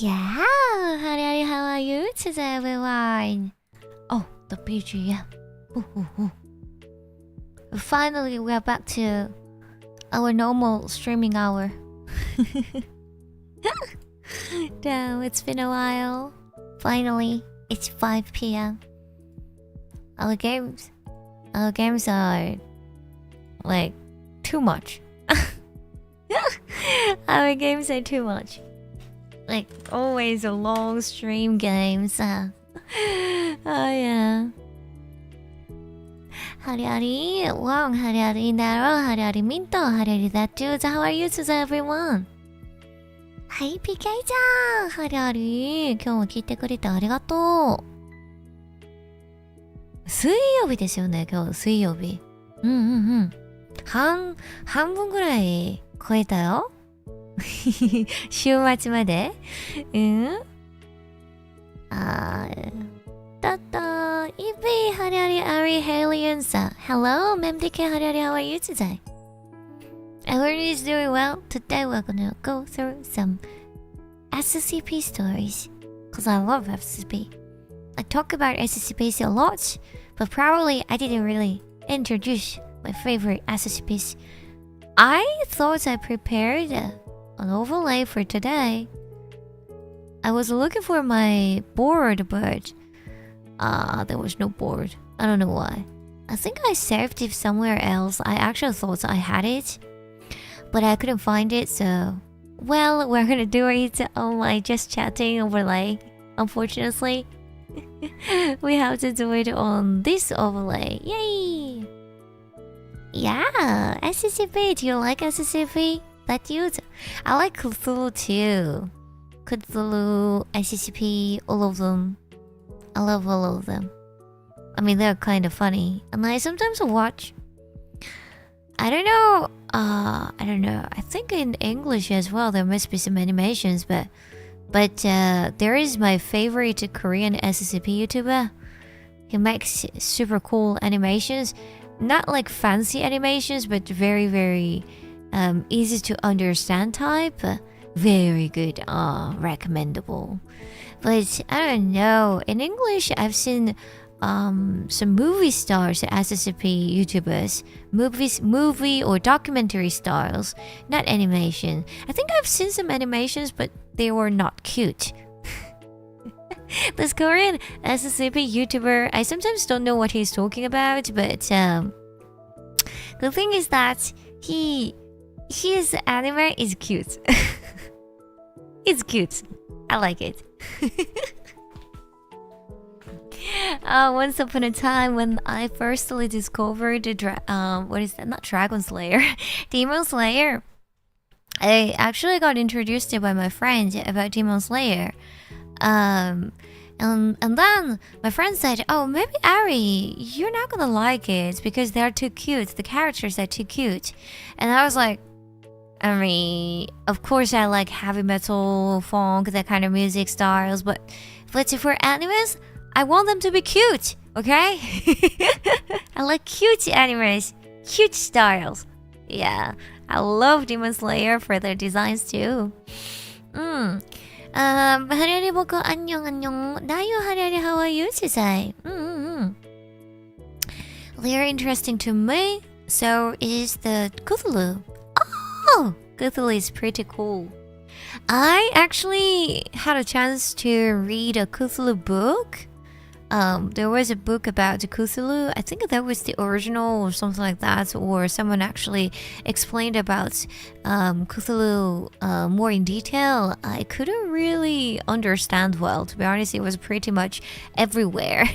Yeah, how are you today, everyone? Oh, the BGM. Ooh. Finally, we are back to our normal streaming hour. Damn, it's been a while. Finally, it's 5 p.m. Our games are like too much. Our games are too much. Like always a long stream games. Oh yeah. Hariari, long hariari narrow, hariari minto, hariari that dudes. How are you today, everyone? Hi, PK ちゃん。hariari、今日も聞いてくれてありがとう。水曜日ですよね、今日水曜日。半分ぐらい超えたよ。週末まで。Tata, Ibi, Hariari, Ari, Halian, hello, MemDK, Hariari, how are you today? Everyone is doing well. Today we're gonna go through some SCP stories, cause I love SCP. I talk about SCPs a lot, but probably I didn't really introduce my favorite SCPs. I thought I prepared an overlay for today. I was looking for my board, but there was no board. I don't know why. I think I saved it somewhere else. I actually thought I had it, but I couldn't find it, so well, we're gonna do it on my just chatting overlay. Unfortunately, we have to do it on this overlay. Yay! Yeah, SCP. Do you like SCP? That you? I like Cthulhu too. Cthulhu, SCP, all of them. I love all of them. I mean, they're kind of funny, and I sometimes watch. I don't know. I think in English as well there must be some animations, but there is my favorite Korean SCP YouTuber. He makes super cool animations, not like fancy animations, but very, very easy to understand type. Very good, recommendable. But I don't know, in English I've seen some movie stars as SCP YouTubers, movie or documentary styles, not animation. I think I've seen some animations, but they were not cute. This Korean SCP YouTuber, I sometimes don't know what he's talking about, but the thing is that his anime is cute. It's cute. I like it. Once upon a time, when I firstly discovered what is that? Not Dragon Slayer, Demon Slayer. I actually got introduced to by my friend about Demon Slayer. And then my friend said, "Oh, maybe Ari, you're not gonna like it because they're too cute. The characters are too cute." And I was like, I mean, of course I like heavy metal, funk, that kind of music styles, but for animes, I want them to be cute, okay? I like cute animes, cute styles. Yeah, I love Demon Slayer for their designs too. 하려리 보고 안녕. 나유 하려리, how are you today? Very interesting to me. So is the Cthulhu. Oh, Cthulhu is pretty cool. I actually had a chance to read a Cthulhu book. There was a book about the Cthulhu. I think that was the original or something like that, or someone actually explained about Cthulhu more in detail. I couldn't really understand well, to be honest. It was pretty much everywhere.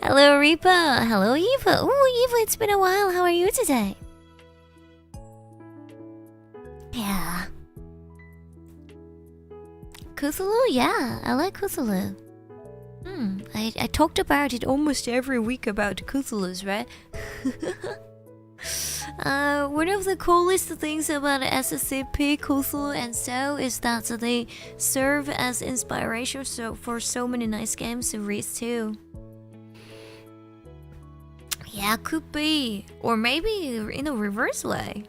Hello, Ripa. Hello, Eva. Oh, Eva, it's been a while. How are you today? Yeah. Cthulhu? Yeah, I like Cthulhu. I talked about it almost every week about Cthulhu's, right? One of the coolest things about SCP, Cthulhu, and so is that they serve as inspiration for so many nice games to read too. Yeah, could be. Or maybe in a reverse way.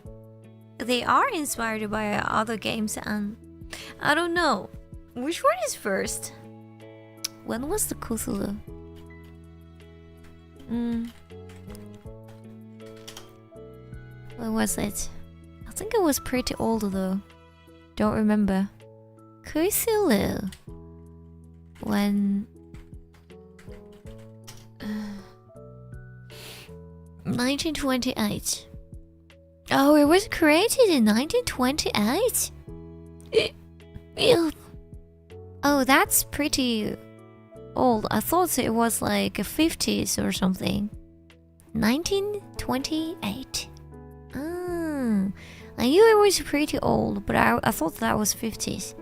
They are inspired by other games, and I don't know. Which one is first? When was the Cthulhu? When was it? I think it was pretty old though. Don't remember. Cthulhu. When 1928. Oh, it was created in 1928? Oh, that's pretty old. I thought it was like 50s or something. 1928. I knew it was pretty old, but I thought that was 50s.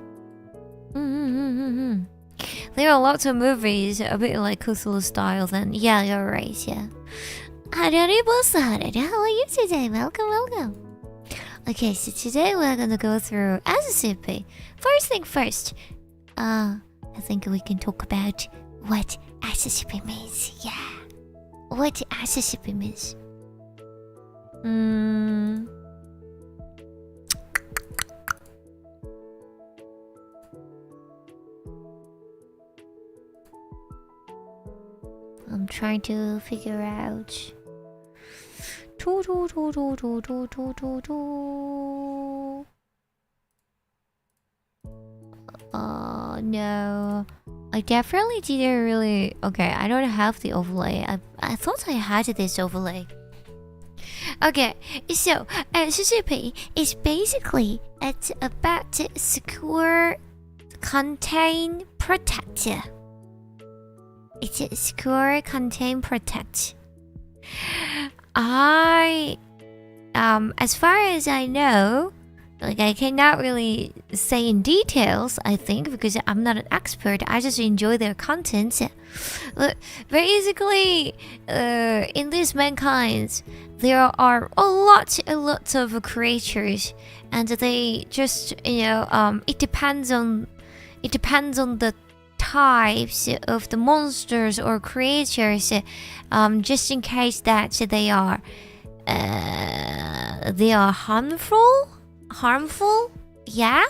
There are lots of movies a bit like Cthulhu style then. Yeah, you're right, yeah. Harari boss, Harari, how are you today? Welcome, welcome. Okay, so today we're gonna go through SCP. First thing first, I think we can talk about what SCP means. Yeah. What SCP means. I'm trying to figure out. No. I definitely didn't really... Okay, I don't have the overlay. I thought I had this overlay. Okay, so SCP is basically it's about secure, contain, protect. It's a secure, contain, protect. As far as I know, like I cannot really say in details, I think, because I'm not an expert. I just enjoy their content. But basically, in this mankind, there are a lot of creatures, and they just, it depends on the types of the monsters or creatures, just in case that they are harmful, yeah.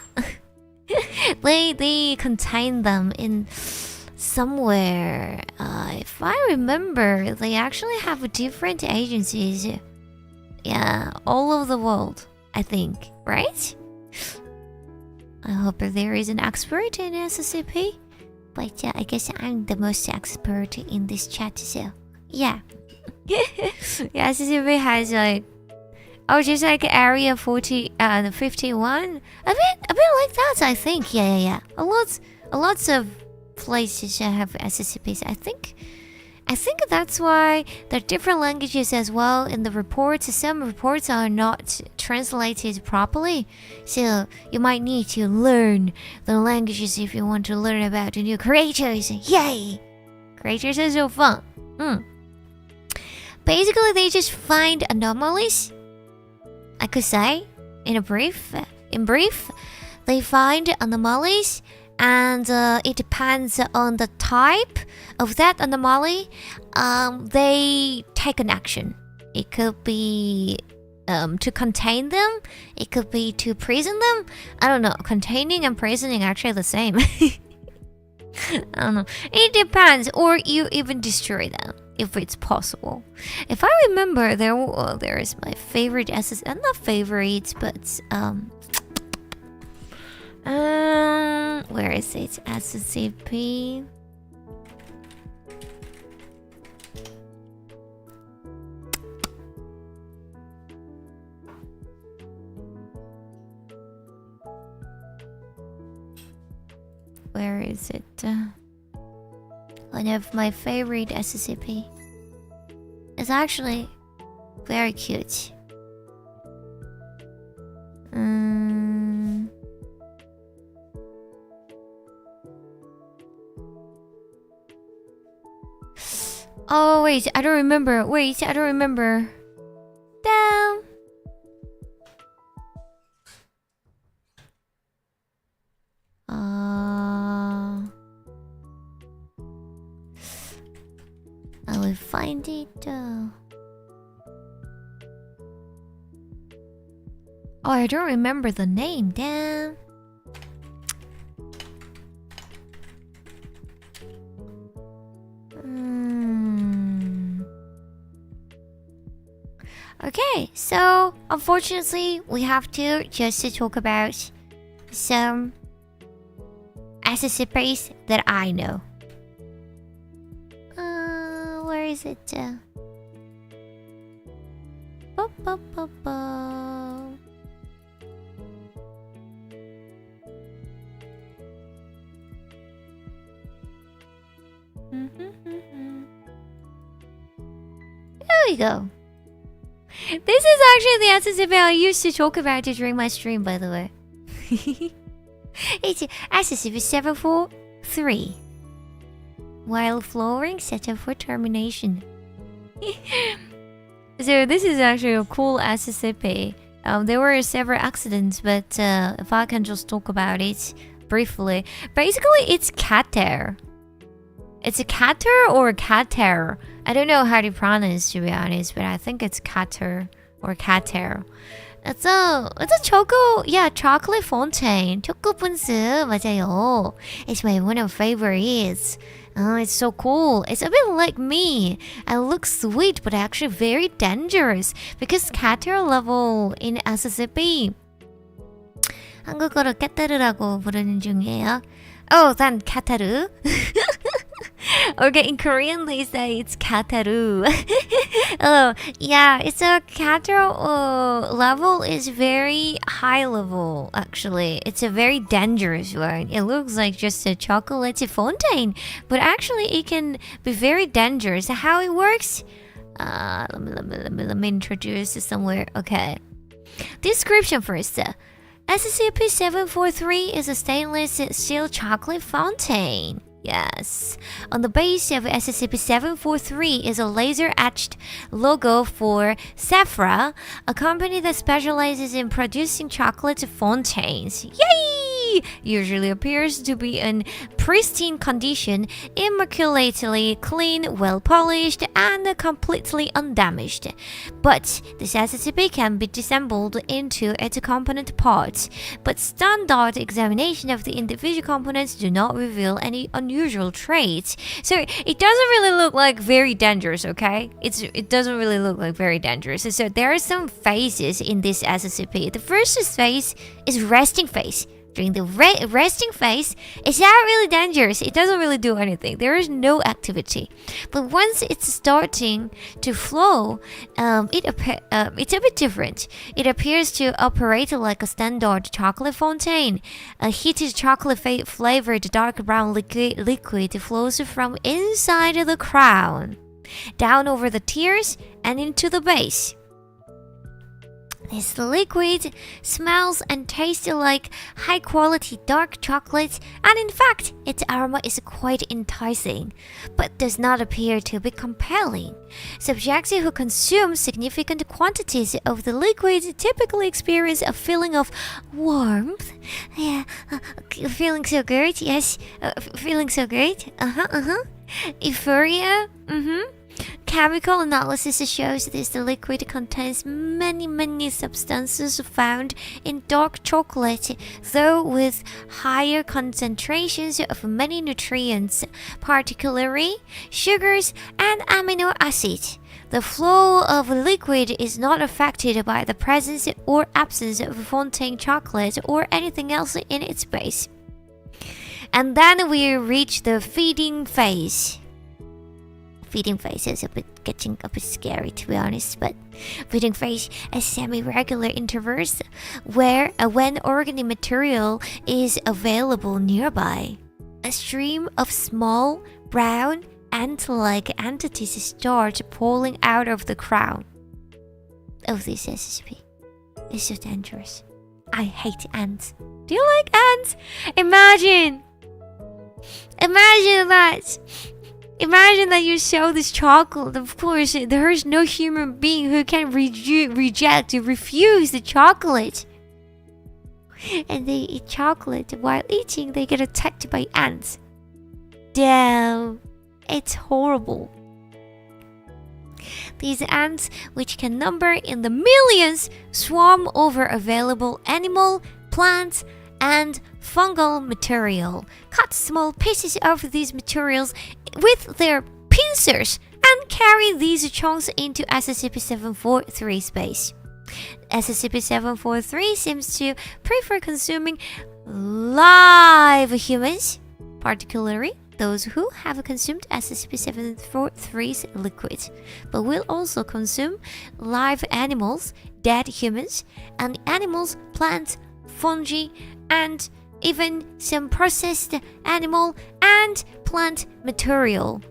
they contain them in somewhere. If I remember, they actually have different agencies, yeah, all over the world, I think, right? I hope there is an expert in SCP. But I guess I'm the most expert in this chat, so yeah. Yeah, SCP has like, just like Area 51, a bit like that, I think. Yeah. A lots of places have SCPs. I think that's why there are different languages as well in the reports. Some reports are not translated properly, so you might need to learn the languages if you want to learn about the new creatures. Yay! Creatures are so fun. Basically, they just find anomalies. I could say, in brief, they find anomalies. And it depends on the type of that anomaly. They take an action. It could be to contain them. It could be to prison them. I don't know. Containing and prisoning are actually the same. I don't know. It depends. Or you even destroy them if it's possible. If I remember, there is my favorite SCP. Not favorite, but where is it? SCP. Where is it? One of my favorite SCP. It's actually very cute. Oh, wait, I don't remember. Damn. I will find it. Oh, I don't remember the name. Damn. Okay, so unfortunately, we have to just talk about some SCPs that I know. Where is it? There we go. This is actually the SCP I used to talk about during my stream, by the way. It's SCP-743. While flooring set up for termination. So this is actually a cool SCP. There were several accidents, but if I can just talk about it briefly. Basically, it's cat hair. It's a catter or a cat hair. I don't know how to pronounce, to be honest, but I think it's catter or cat hair. It's a chocolate fountain. 초코 분수 맞아요. It's one of my favorites. Oh, it's so cool. It's a bit like me. I look sweet, but actually very dangerous because catter level in SCP. 한국어로 까따르라고 부르는 중이에요. Oh, then 카타르. Okay, in Korean they say it's kataru. Oh, yeah, it's a kataru level is very high level, actually. It's a very dangerous one. It looks like just a chocolate fountain, but actually it can be very dangerous. How it works? Let me introduce somewhere. Okay. Description first. SCP-743 is a stainless steel chocolate fountain. Yes. On the base of SCP-743 is a laser-etched logo for Sephora, a company that specializes in producing chocolate fountains. Yay! Usually appears to be in pristine condition, immaculately clean, well-polished, and completely undamaged. But this SCP can be disassembled into its component parts, but standard examination of the individual components do not reveal any unusual traits. So it doesn't really look like very dangerous, okay? It doesn't really look like very dangerous. So there are some phases in this SCP. The first phase is resting phase. During the resting phase, it's not really dangerous. It doesn't really do anything. There is no activity. But once it's starting to flow, it's a bit different. It appears to operate like a standard chocolate fountain. A heated chocolate-flavored dark brown liquid flows from inside the crown, down over the tiers, and into the base. This liquid smells and tastes like high-quality dark chocolate, and in fact, its aroma is quite enticing, but does not appear to be compelling. Subjects who consume significant quantities of the liquid typically experience a feeling of warmth. Yeah, feeling so good, yes, feeling so good, euphoria, Chemical analysis shows the liquid contains many substances found in dark chocolate, though with higher concentrations of many nutrients, particularly sugars and amino acids. The flow of liquid is not affected by the presence or absence of fountain chocolate or anything else in its base. And then we reach the feeding phase. Feeding phase is getting a bit scary, to be honest, but feeding phase is semi-regular intervals where when organic material is available nearby. A stream of small, brown, ant-like entities start pouring out of the crown of this SCP. It's so dangerous. I hate ants. Do you like ants? Imagine that. Imagine that you show this chocolate. Of course, there is no human being who can refuse the chocolate. And they eat chocolate. While eating, they get attacked by ants. Damn, it's horrible. These ants, which can number in the millions, swarm over available animal, plants, and fungal material. Cut small pieces of these materials with their pincers and carry these chunks into SCP-743 space. SCP-743 seems to prefer consuming live humans, particularly those who have consumed SCP-743's liquid, but will also consume live animals, dead humans, and animals, plants, fungi, and even some processed animal and plant material.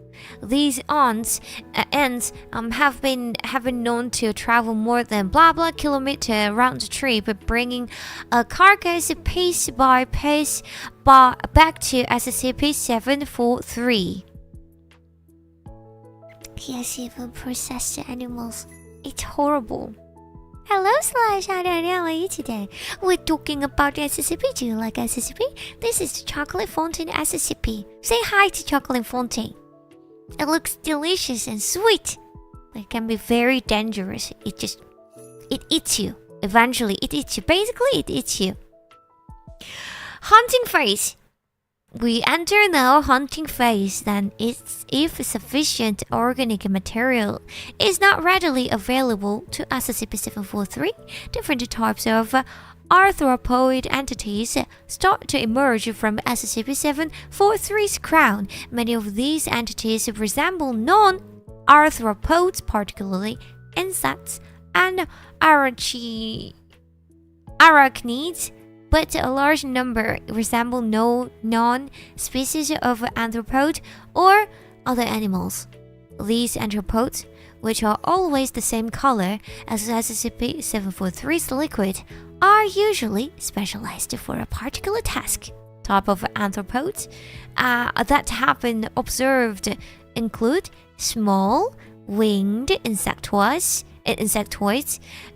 These ants have been known to travel more than blah blah kilometer round trip, bringing a carcass piece by piece back to SCP-743. Yes, even processed animals. It's horrible. Hello, /Arial today. We're talking about SCP. Do you like SCP? This is the chocolate fountain SCP. Say hi to chocolate fountain. It looks delicious and sweet, but it can be very dangerous. It eats you. Eventually, it eats you. Basically, it eats you. Hunting phase. We enter now hunting phase. Then, if sufficient organic material is not readily available to SCP-743, different types of arthropoid entities start to emerge from SCP-743's crown. Many of these entities resemble non-arthropods, particularly insects and arachnids, but a large number resemble non-species of arthropod or other animals. These arthropods, which are always the same color as SCP-743's liquid, are usually specialized for a particular task. Type of arthropods that have been observed include small, winged insectoids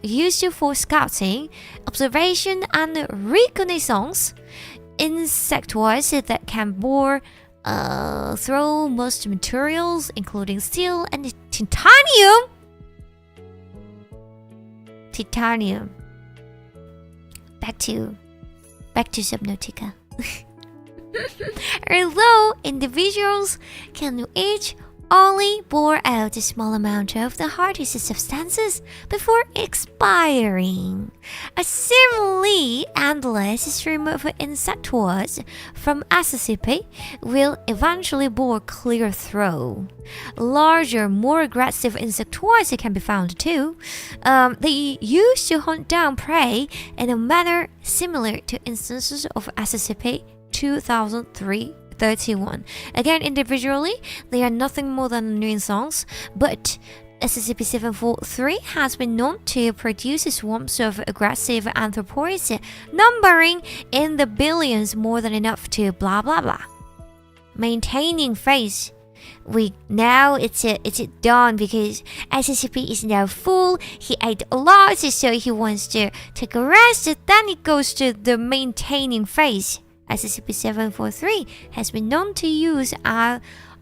used for scouting, observation, and reconnaissance. Insectoids that can bore through most materials, including steel and titanium. Back to Subnautica. Although individuals can each only bore out a small amount of the hardest substances before expiring, a seemingly endless stream of insectoids from SCP will eventually bore clear through. Larger, more aggressive insectoids can be found too. They used to hunt down prey in a manner similar to instances of SCP-2031. Again, individually, they are nothing more than a nuisance, but SCP-743 has been known to produce swarms of aggressive anthropoids, numbering in the billions, more than enough to blah blah blah. Maintaining phase. It's done because SCP is now full. He ate a lot, so he wants to take a rest. Then it goes to the maintaining phase. SCP-743 has been known to use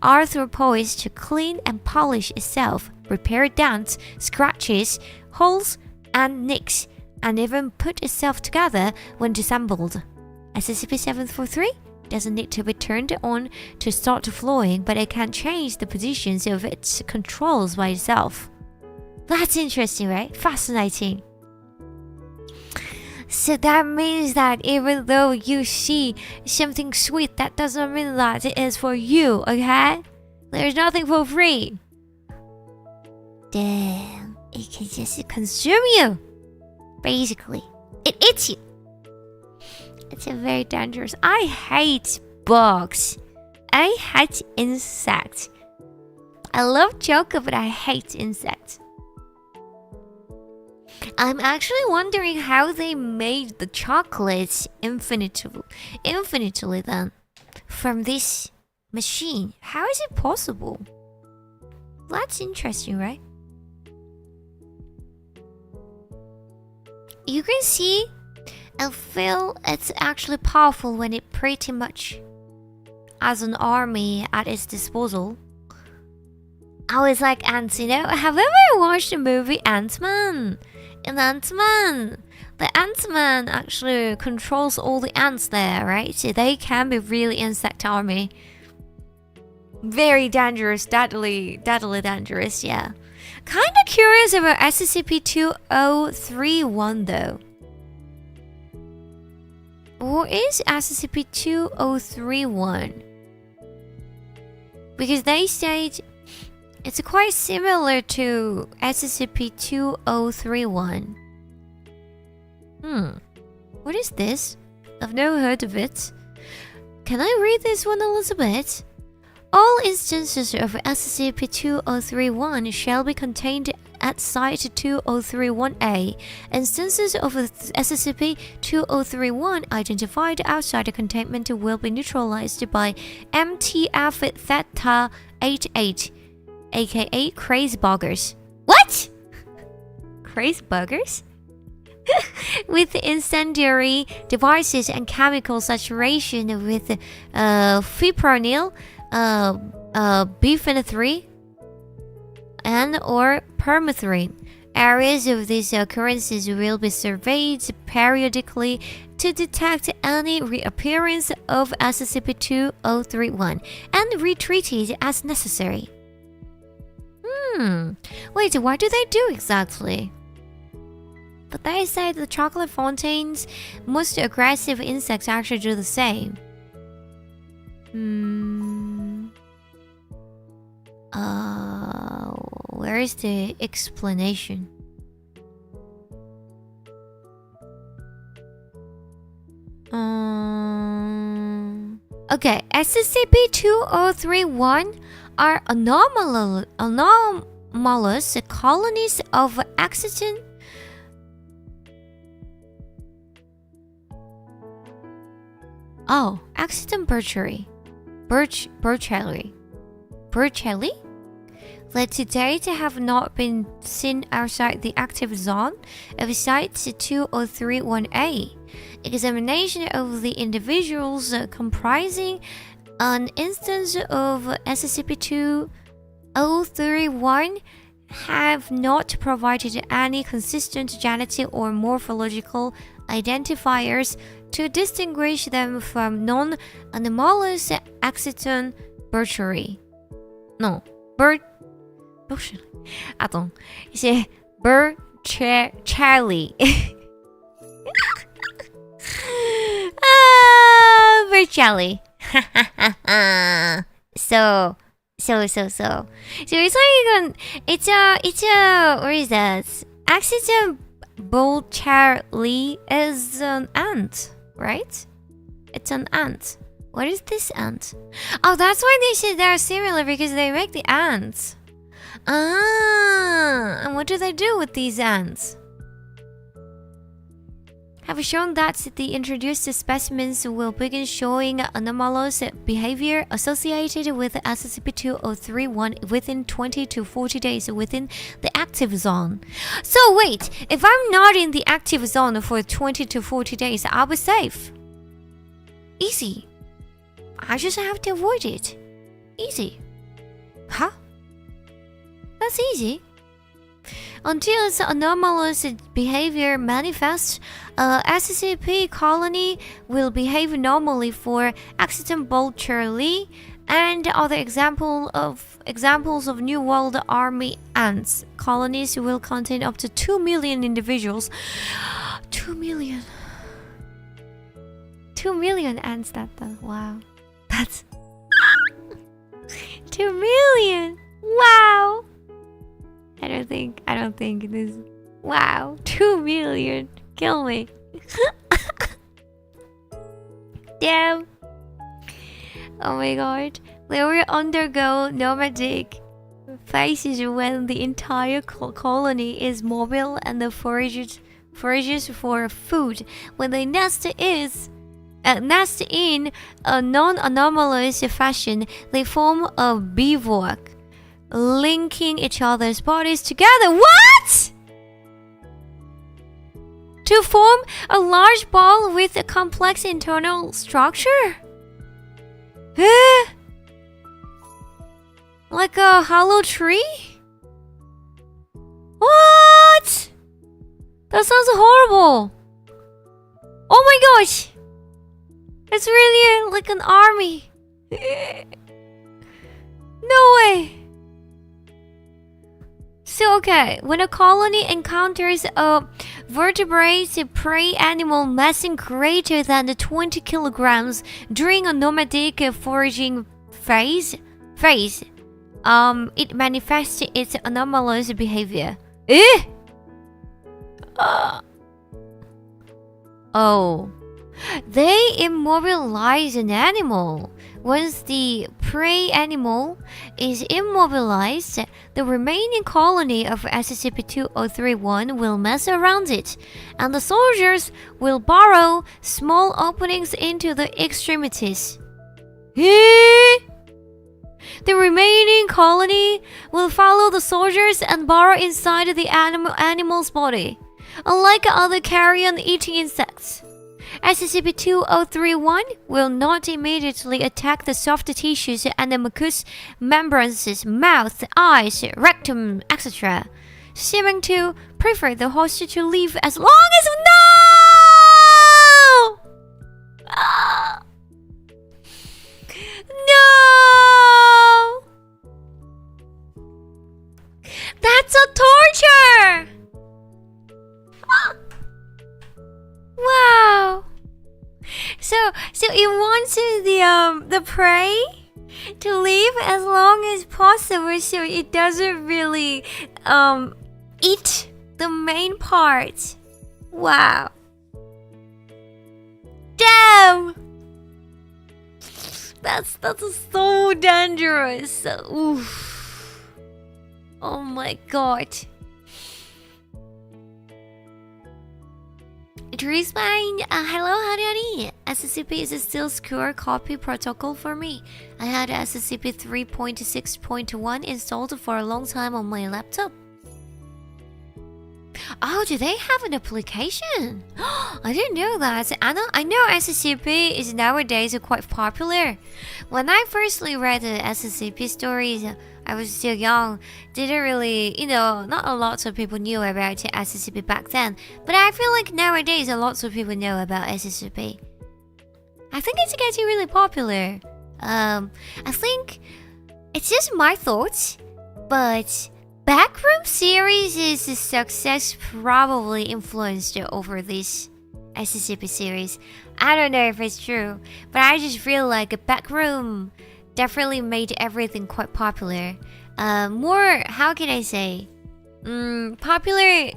arthropods to clean and polish itself, repair dents, scratches, holes, and nicks, and even put itself together when disassembled. SCP-743 doesn't need to be turned on to start flowing, but it can change the positions of its controls by itself. That's interesting, right? Fascinating. So that means that even though you see something sweet, that doesn't mean that it is for you, okay? There's nothing for free. Damn, it can just consume you. Basically, it eats you. It's a very dangerous. I hate bugs. I hate insects. I love chocolate, but I hate insects. I'm actually wondering how they made the chocolates infinitely then from this machine. How is it possible? That's interesting, right? You can see and feel it's actually powerful when it pretty much has an army at its disposal. I was like ants, you know? Have you ever watched the movie Ant-Man? In Ant-Man, the Ant-Man actually controls all the ants there, right? So they can be really insect army. Very dangerous, deadly dangerous, yeah. Kinda curious about SCP-2031 though. What is SCP-2031? Because they state it's quite similar to SCP-2031. What is this? I've never heard of it. Can I read this one a little bit? All instances of SCP-2031 shall be contained at Site 2031A. Instances of SCP-2031 identified outside the containment will be neutralized by MTF Theta 88, aka Craze Buggers. What? Craze Buggers? With incendiary devices and chemical saturation with fipronil, biphenyl and or permethrin. Areas of these occurrences will be surveyed periodically to detect any reappearance of SCP-2031 and retreated as necessary. Wait, what do they do exactly? But they say the chocolate fountains, most aggressive insects actually do the same. Where is the explanation? Okay, SCP-2031 are anomalous colonies of accident. Accident Burcheli? That to date have not been seen outside the active zone of Site 2031A. Examination of the individuals comprising an instance of SCP-2031 have not provided any consistent genetic or morphological identifiers to distinguish them from non-anomalous accident Burcheli. 이제 Burcheli. Burcheli. So it's like it's a what is that? Accident Burcheli is an ant, right? It's an ant. What is this ant? Oh, that's why they said they're similar, because they make the ants. And what do they do with these ants? Have shown that the introduced specimens will begin showing anomalous behavior associated with SCP-2031 within 20 to 40 days within the active zone. So wait, if I'm not in the active zone for 20 to 40 days, I'll be safe. Easy. I just have to avoid it. Easy. Huh? That's easy. Until its anomalous behavior manifests, SCP colony will behave normally for accident Burcheli and other examples of New World Army ants. Colonies will contain up to 2 million individuals. 2 million. 2 million ants. Wow. That's 2 million. Wow. I don't think this. Wow, 2 million. Kill me. Damn. Oh my god. They will undergo nomadic phases when the entire colony is mobile and the forages for food. When they nest in a non-anomalous fashion, they form a bivouac, linking each other's bodies together. What? To form a large ball with a complex internal structure? Like a hollow tree? What? That sounds horrible. Oh my gosh! It's really like an army. okay, when a colony encounters a vertebrate prey animal massing greater than 20 kilograms during a nomadic foraging phase, it manifests its anomalous behavior. Oh, they immobilize an animal. Once the prey animal is immobilized, the remaining colony of SCP-2031 will mess around it, and the soldiers will burrow small openings into the extremities. The remaining colony will follow the soldiers and burrow inside the animal's body. Unlike other carrion-eating insects, SCP-2031 will not immediately attack the soft tissues and the mucous membranes, mouth, eyes, rectum, etc., seeming to prefer the host to live as long as No! That's a torture! Wow. So it wants the prey to live as long as possible, so it doesn't really eat the main part. Wow. Damn. That's so dangerous. Oof. Oh my god. Dreamspine, hello, Hari. SCP is still secure copy protocol for me. I had SCP 3.6.1 installed for a long time on my laptop. Oh, do they have an application? I didn't know that. I know SCP is nowadays quite popular. When I firstly read the SCP stories, I was still young. Didn't really, not a lot of people knew about SCP back then. But I feel like nowadays a lot of people know about SCP. I think it's getting really popular. I think it's just my thoughts, but Backroom series' success probably influenced over this SCP series. I don't know if it's true, but I just feel like a Backroom definitely made everything quite popular. More, how can I say? Popular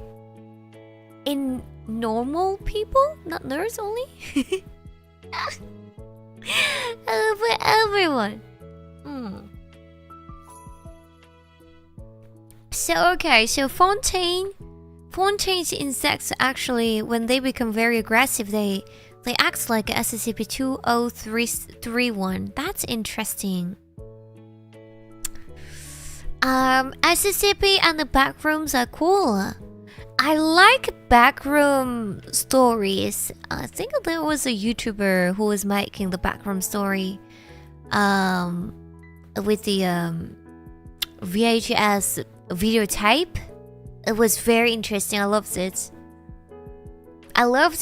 in normal people, not nerds only. But everyone. So okay, so Fontaine's insects actually, when they become very aggressive, they act like SCP-2031. That's interesting. SCP and the backrooms are cool. I like backroom stories. I think there was a YouTuber who was making the backroom story with the VHS videotape. It was very interesting. I loved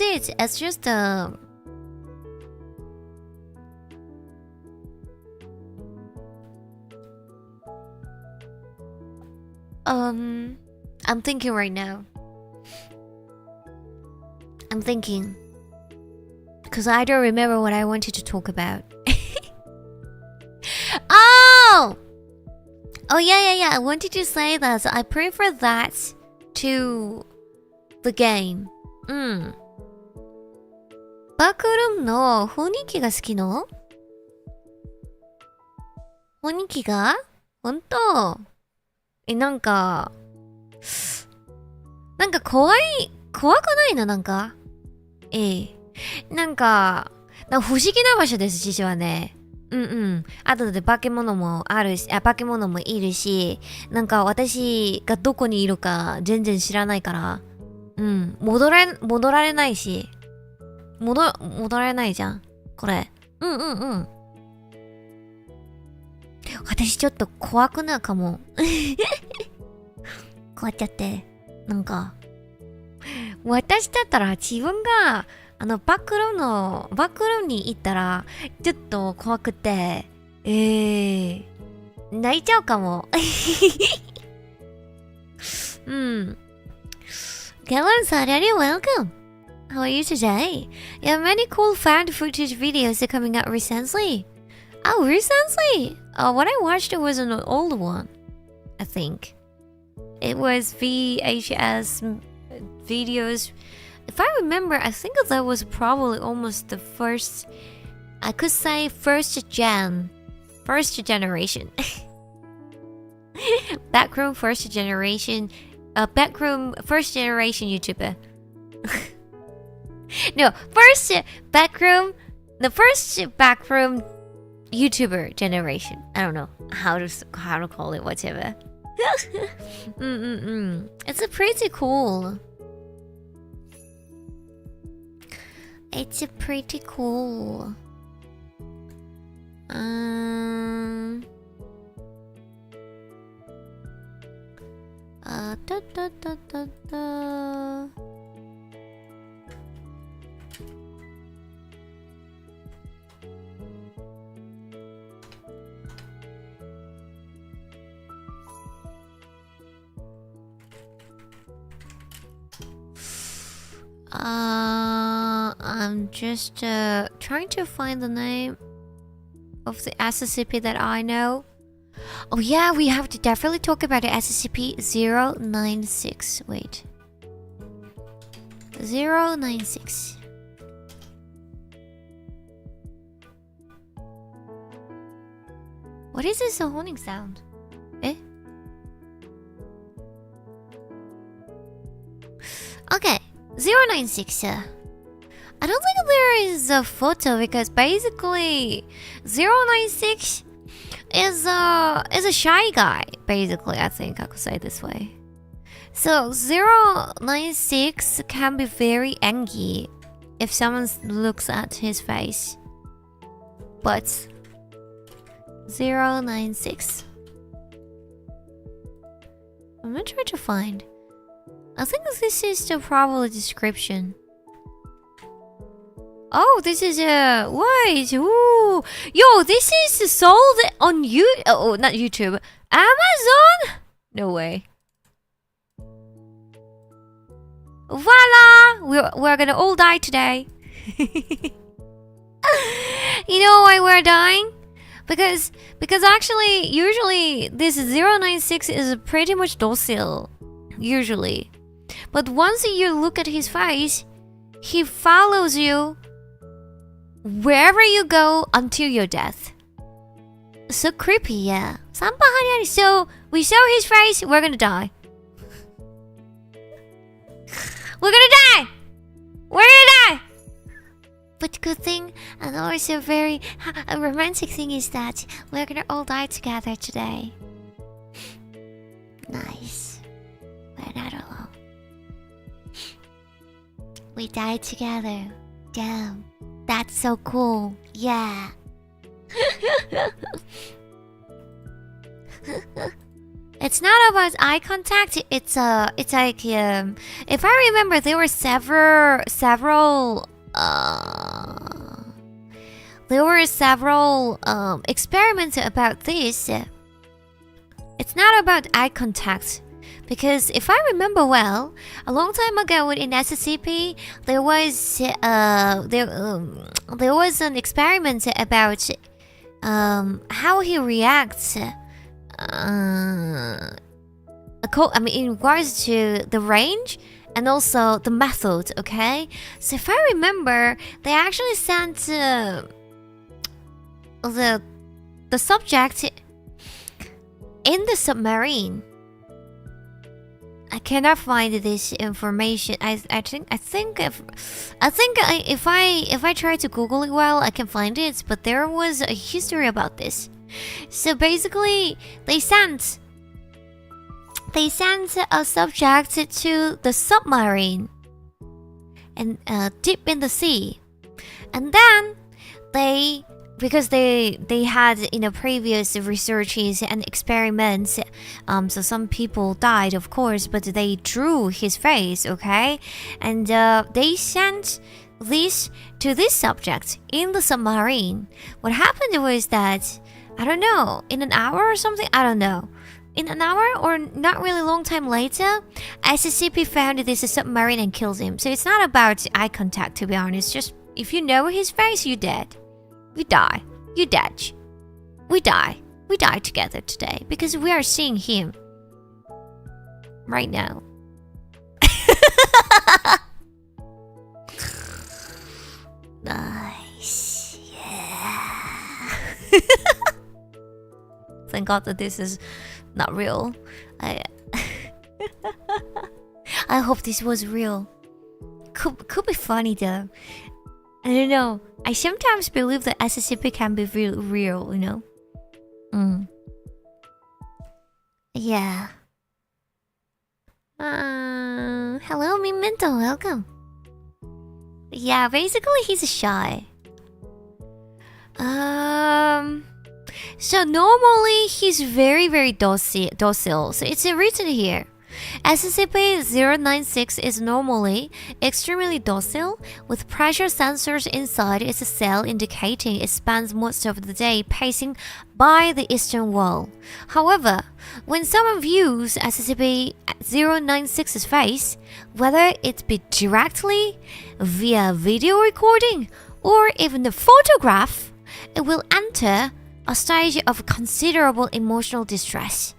it. It's just I'm thinking right now. Because I don't remember what I wanted to talk about. Oh yeah. I wanted to say that I prefer that to the game. バックルームの雰囲気が好きの？雰囲気が？本当？なんか怖くないの？なんか不思議な場所です、実はね。あとで化け物もあるし、化け物もいるし、なんか私がどこにいるか全然知らないから、戻られないし、戻られないじゃん、これ。私ちょっと怖くなかも。怖っちゃって。なんか、私だったら自分が、バックルームに行ったら、ちょっと怖くて、泣いちゃうかも。Kellan-san, you're welcome. How are you today? Yeah, many cool found footage videos are coming out recently. Oh, recently? What I watched was an old one, I think. It was VHS videos. If I remember, I think that was probably almost the first, I could say first generation. Backroom first generation YouTuber. No, first backroom YouTuber generation. I don't know how to call it, whatever. It's a pretty cool. It's a pretty cool. I'm just trying to find the name of the SCP that I know. Oh yeah, we have to definitely talk about the SCP-096. Wait. 096. What is this honing sound? Eh? Okay, 096. I don't think there is a photo because basically 096 is a shy guy. Basically, I think I could say it this way. So 096 can be very angry if someone looks at his face. But 096. I'm gonna try to find. I think this is the probable description. Oh, this is a wait. Ooh, yo, this is sold on not YouTube, Amazon. No way. Voila, we're gonna all die today. You know why we're dying? Because actually, usually this 096 is pretty much docile, usually. But once you look at his face, he follows you wherever you go until your death. So creepy, yeah. So we saw his face, we're gonna die. We're gonna die! We're gonna die! But good thing, and also very a romantic thing is that we're gonna all die together today. Nice. We're not alone. We died together. Damn. That's so cool. Yeah. It's not about eye contact. It's like if I remember, there were several experiments about this. It's not about eye contact. Because if I remember well, a long time ago in SCP, there was an experiment about how he reacts. In regards to the range and also the method. Okay, so if I remember, they actually sent the subject in the submarine. I cannot find this information. I think if I try to Google it well, I can find it. But there was a history about this. So basically, they sent a subject to the submarine and deep in the sea, and then because they had previous researches and experiments, so some people died, of course, but they drew his face, okay, and they sent this to this subject in the submarine. What happened was that, I don't know, in an hour or something, I don't know, in an hour or not really long time later, SCP found this submarine and killed him. So it's not about eye contact, to be honest. Just if you know his face, you're dead. You die. You dead. We die. We die together today because we are seeing him right now. Nice. Yeah. Thank God that this is not real. I hope this was real. Could be funny though. I don't know. I sometimes believe that SCP can be real, you know? Yeah. Hello, Memento, welcome. Yeah, basically he's shy. So normally he's very docile. So it's written here. SCP-096 is normally extremely docile, with pressure sensors inside its cell indicating it spends most of the day pacing by the eastern wall. However, when someone views SCP-096's face, whether it be directly, via video recording, or even a photograph, it will enter a stage of considerable emotional distress.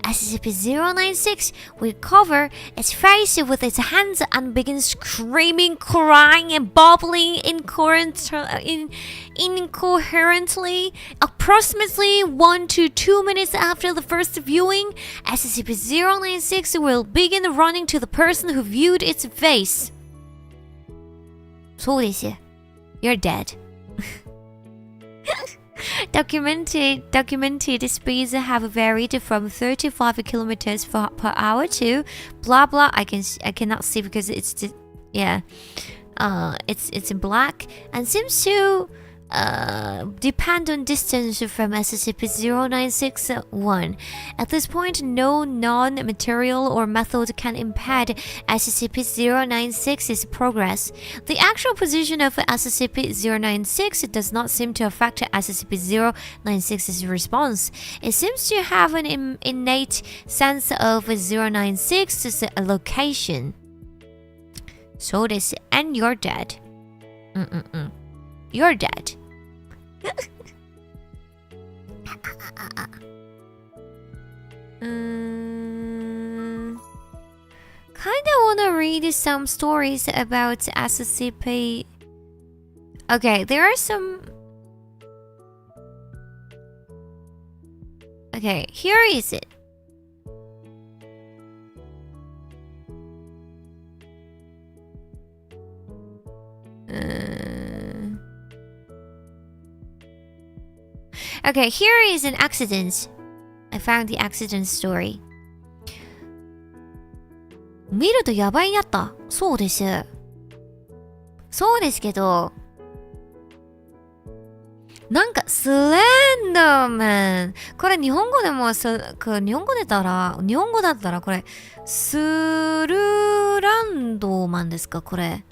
SCP-096 will cover its face with its hands and begin screaming, crying, and babbling incoherently. Approximately 1 to 2 minutes after the first viewing, SCP-096 will begin running to the person who viewed its face. そうです。You're dead. Documented speeds have varied from 35 kilometers per hour to blah blah. I cannot see because it's it's in black and seems to depend on distance from SCP-096-1. At this point, no non-material or method can impede SCP-096's progress. The actual position of SCP-096 does not seem to affect SCP-096's response. It seems to have an innate sense of 096's location. So this, and you're dead. You're dead. Kinda wanna read some stories about SCP. Okay, there are some. Okay, here is it. Okay, here is an accident. I found the accident story. 見るとやばいやった。そうです。そうですけど、なんかスレンダーマン。これ日本語でも日本語だったらこれスルランドマンですかこれ。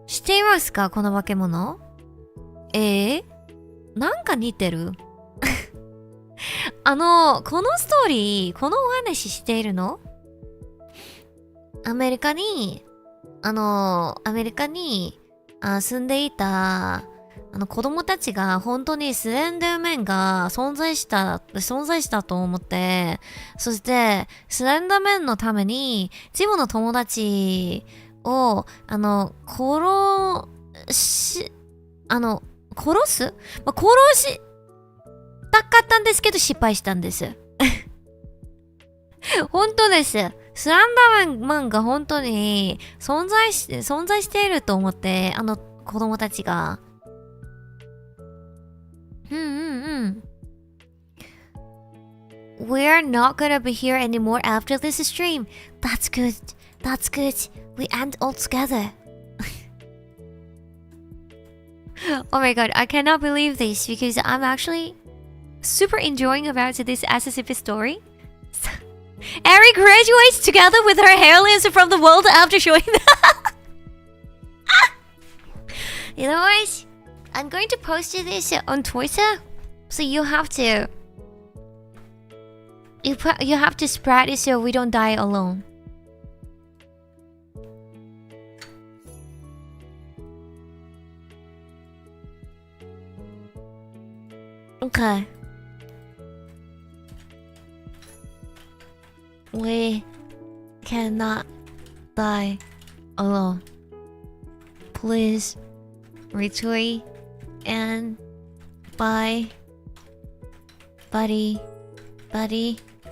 知っていますかこの化け物？なんか似てるこのストーリー、このお話しているの？アメリカに住んでいた子供たちが本当にスレンダーマンが存在したと思って、そしてスレンダーマンのために自分の友達を殺したかったんですけど失敗したんです。本当です。スランダーマンが本当に存在していると思って、子供たちが。We're not gonna be here anymore after this stream. That's good. That's good. We end all together. Oh my god, I cannot believe this because I'm actually super enjoying about this SCP story. Ari graduates together with her aliens from the world after showing You know what? I'm going to post this on Twitter, so you have to You have to spread it so we don't die alone. Okay. We cannot die alone. Please retweet and buddy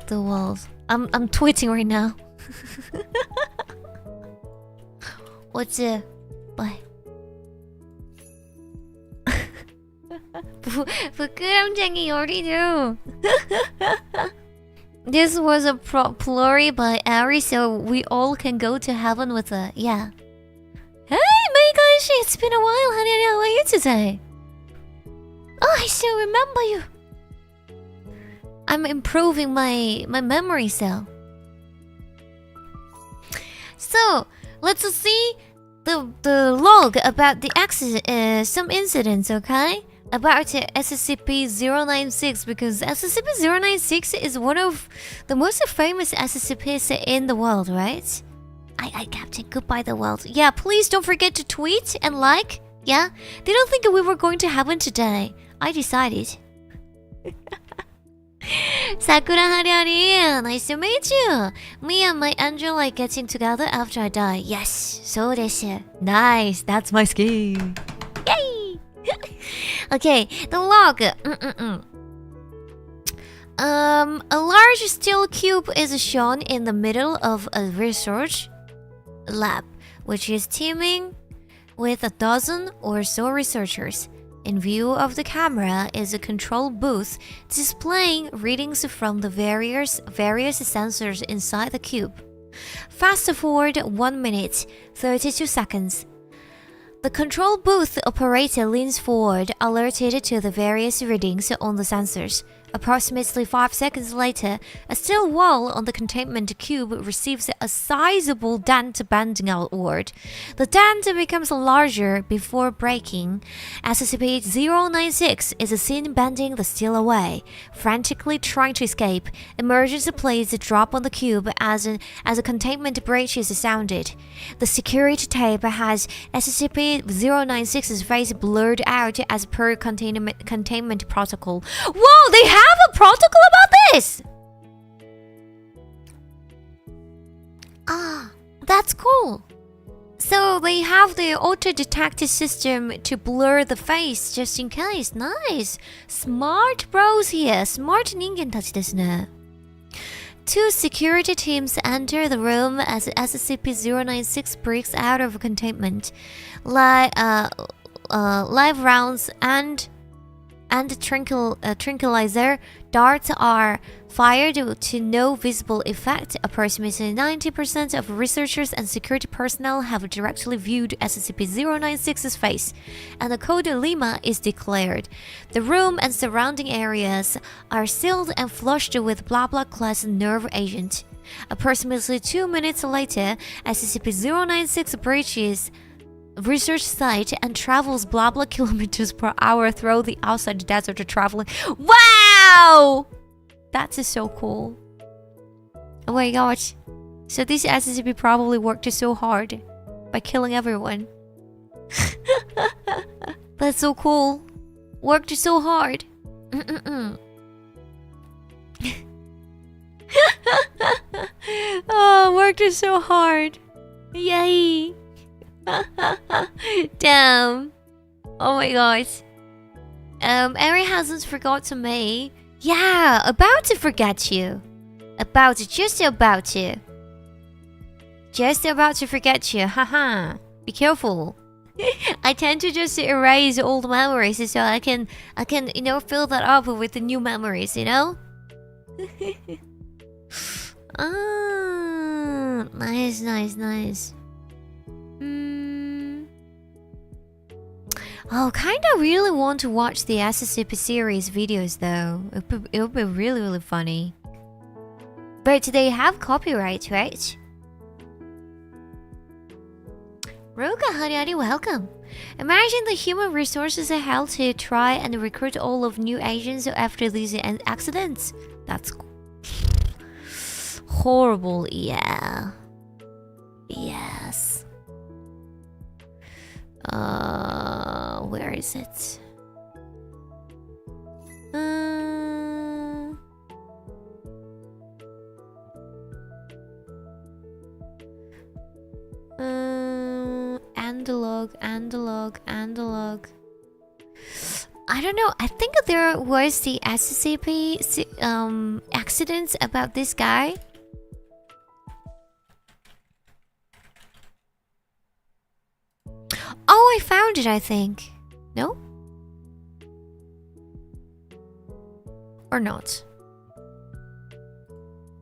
the world. I'm tweeting right now. What's it? Bye. 부끄럼쟁이 요리도. This was a plory by Ari, so we all can go to heaven with it. Yeah. Hey, my gosh, it's been a while, honey. How are you today? Oh, I still remember you. I'm improving my memory cell. So let's see the log about the some incidents, okay? About SCP-096, because SCP-096 is one of the most famous SCPs in the world, right? I Captain, goodbye the world. Yeah, please don't forget to tweet and like. Yeah, they don't think we were going to heaven today. I decided. Sakura Hariari, nice to meet you. Me and my angel are getting together after I die. Yes, so desu. Nice, that's my scheme. Yay! Okay, the log. A large steel cube is shown in the middle of a research lab, which is teeming with a dozen or so researchers. In view of the camera is a control booth displaying readings from the various sensors inside the cube. Fast forward 1 minute, 32 seconds. The control booth operator leans forward, alerted to the various readings on the sensors. Approximately 5 seconds later, a steel wall on the containment cube receives a sizable dent bending outward. The dent becomes larger before breaking. SCP-096 is seen bending the steel away, frantically trying to escape. Emergency plates drop on the cube as a containment breach is sounded. The security tape has SCP-096's face blurred out as per containment protocol. Whoa, they have a protocol about this? Ah, that's cool. So they have the auto-detect system to blur the face just in case. Nice. Smart bros here. Smart ningen tachi desu ne. 2 security teams enter the room as SCP-096 breaks out of containment. Live rounds and tranquilizer darts are fired to no visible effect. Approximately 90% of researchers and security personnel have directly viewed SCP-096's face, and the code Lima is declared. The room and surrounding areas are sealed and flushed with 𝓆Welcome-class nerve agent. Approximately 2 minutes later, SCP-096 breaches research site and travels 𝓆Welcome kilometers per hour through the outside desert traveling. Wow! That is so cool. Oh my gosh. So this SCP probably worked so hard by killing everyone. That's so cool. Worked so hard. Oh, worked so hard. Yay. Damn. Oh my gosh. Ari hasn't forgotten me. Yeah, about to forget you. Just about to forget you. Haha. Be careful. I tend to just erase old memories so I can fill that up with the new memories, Ah, nice. Oh, kinda really want to watch the SCP series videos though. It would be really funny. But they have copyright, right? Roga Hariari, welcome. Imagine the human resources are held to try and recruit all of new agents after these accidents. That's cool. Horrible, yeah. Yes. Where is it? Analog. I don't know. I think there was the SCP accidents about this guy. Oh, I found it, I think. No? Or not?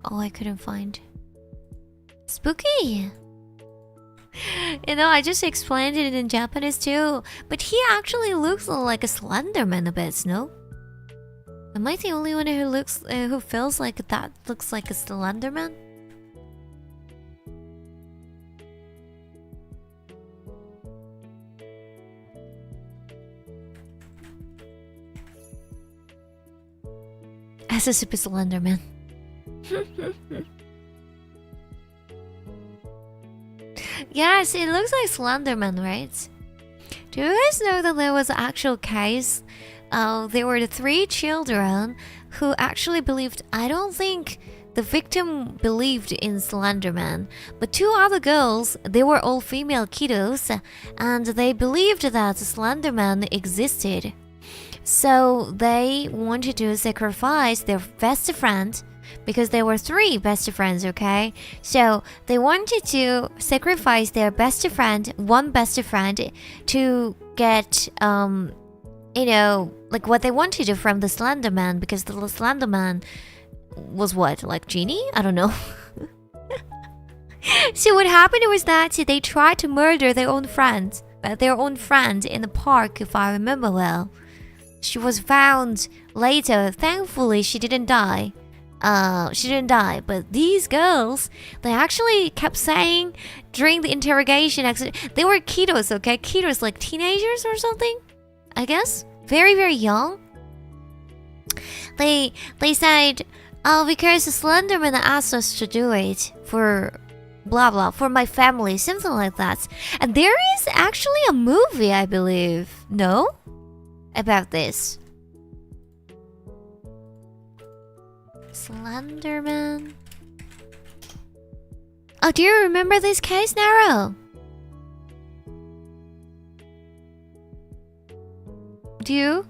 Oh, I couldn't find. Spooky! You know, I just explained it in Japanese too. But he actually looks like a Slenderman a bit, no? Am I the only one who feels like that looks like a Slenderman? SCP Slenderman. Yes, it looks like Slenderman, right? Do you guys know that there was an actual case? There were the 3 children who actually believed. I don't think the victim believed in Slenderman, but 2 other girls, they were all female kiddos, and they believed that Slenderman existed. So they wanted to sacrifice their best friend, because there were 3 best friends, okay? So they wanted to sacrifice their best friend, one best friend, to get, you know, like what they wanted from the Slenderman, because the Slenderman was what, like genie? I don't know. So what happened was that they tried to murder their own friend in the park, if I remember well. She was found later. Thankfully, she didn't die. But these girls, they actually kept saying during the interrogation, they were kiddos, okay? Kiddos, like teenagers or something, I guess. Very, very young. They said, oh, because Slenderman asked us to do it for blah blah, for my family, something like that. And there is actually a movie, I believe, no? About this. Slenderman. Oh, do you remember this case, 𝓆Welcome? Do you?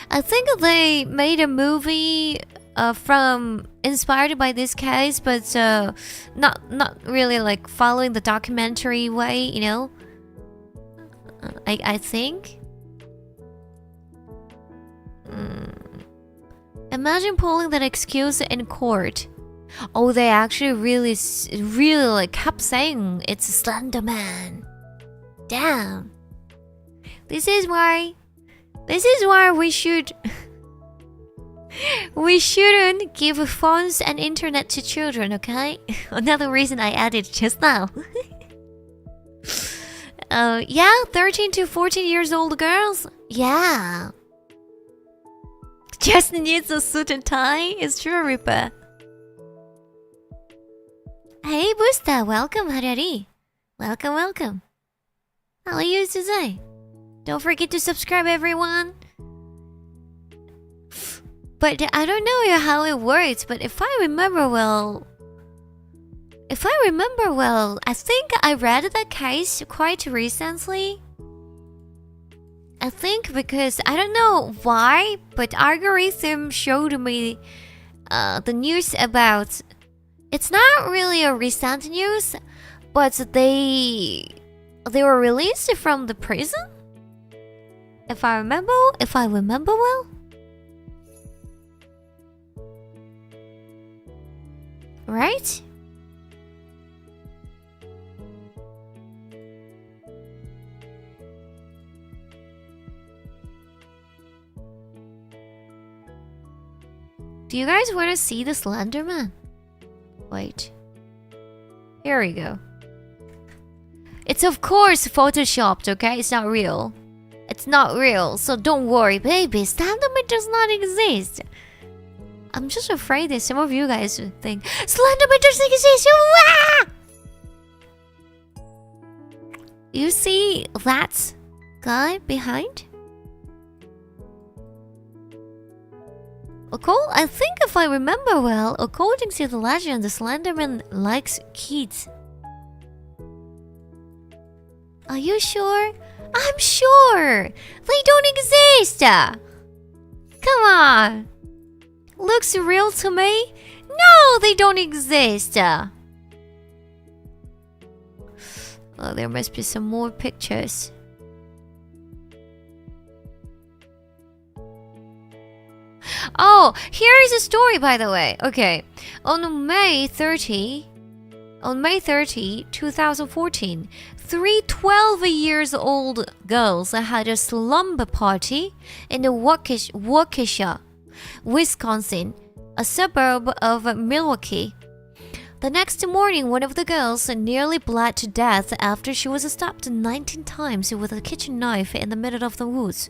I think they made a movie inspired by this case, but not really like following the documentary way, you know. I think. Imagine pulling that excuse in court. Oh, they actually really like kept saying it's a Slenderman. Damn. This is why we shouldn't give phones and internet to children, okay? Another reason I added just now. Yeah, 13 to 14 years old girls. Yeah. Just needs a suit and tie. It's true, Ripper. Hey, Booster, welcome, Harari. Welcome. How are you today? Don't forget to subscribe, everyone. But I don't know how it works, but if I remember well, I think I read that case quite recently. I think because I don't know why, but algorithm showed me the news about. It's not really a recent news, but they were released from the prison. If I remember well. Right? Do you guys want to see the Slenderman? Wait. Here we go. It's of course photoshopped, okay? It's not real. It's not real, so don't worry, baby. Slenderman does not exist. I'm just afraid that some of you guys would think Slenderman doesn't exist. You see that guy behind? I think if I remember well, according to the legend, the Slenderman likes kids. Are you sure? I'm sure! They don't exist! Come on! Looks real to me? No, they don't exist! Oh, there must be some more pictures. Oh, here is a story, by the way. Okay, on May 30, 2014, three 12-year-old girls had a slumber party in the Waukesha, Wisconsin, a suburb of Milwaukee. The next morning, one of the girls nearly bled to death after she was stabbed 19 times with a kitchen knife in the middle of the woods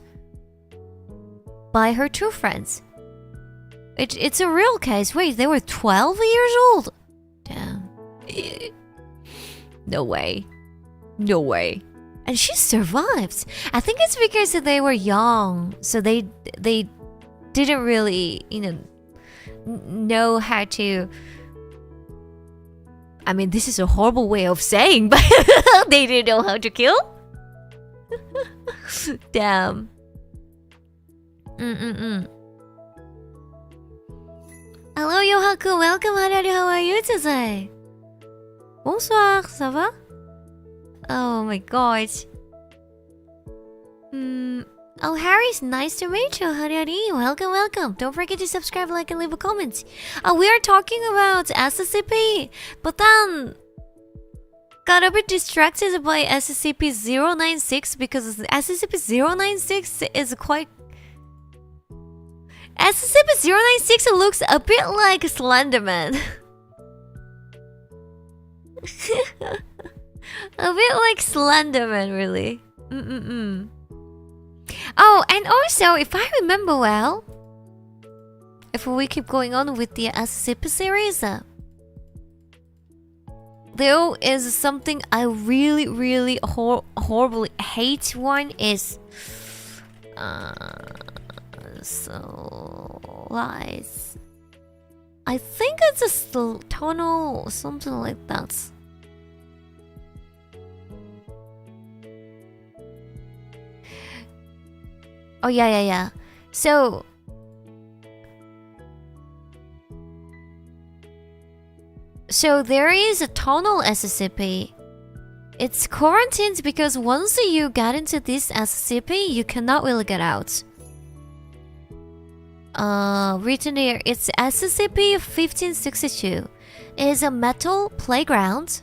by her two friends. It's a real case. Wait, they were 12 years old? Damn. No way. No way. And she survived. I think it's because they were young, so they didn't really, know how to. I mean, this is a horrible way of saying, but they didn't know how to kill. Damn. Hello, 𝓆Welcome. Welcome, Arial. How are you today? Bonsoir, ça va? Oh my god. Oh, Harry's nice to meet you, Arial. Welcome, welcome. Don't forget to subscribe, like, and leave a comment. We are talking about SCP, but then got a bit distracted by SCP-096 because SCP-096 is quite. SCP-096 looks a bit like Slenderman. A bit like Slenderman, really. Oh, and also, if I remember well, if we keep going on with the SCP series, there is something I really horribly hate. One is so lies. I think it's a tunnel or something like that. Oh yeah. So there is a tunnel SCP. It's quarantined because once you get into this SCP, you cannot really get out. Written here, it's SCP-1562. It is a metal playground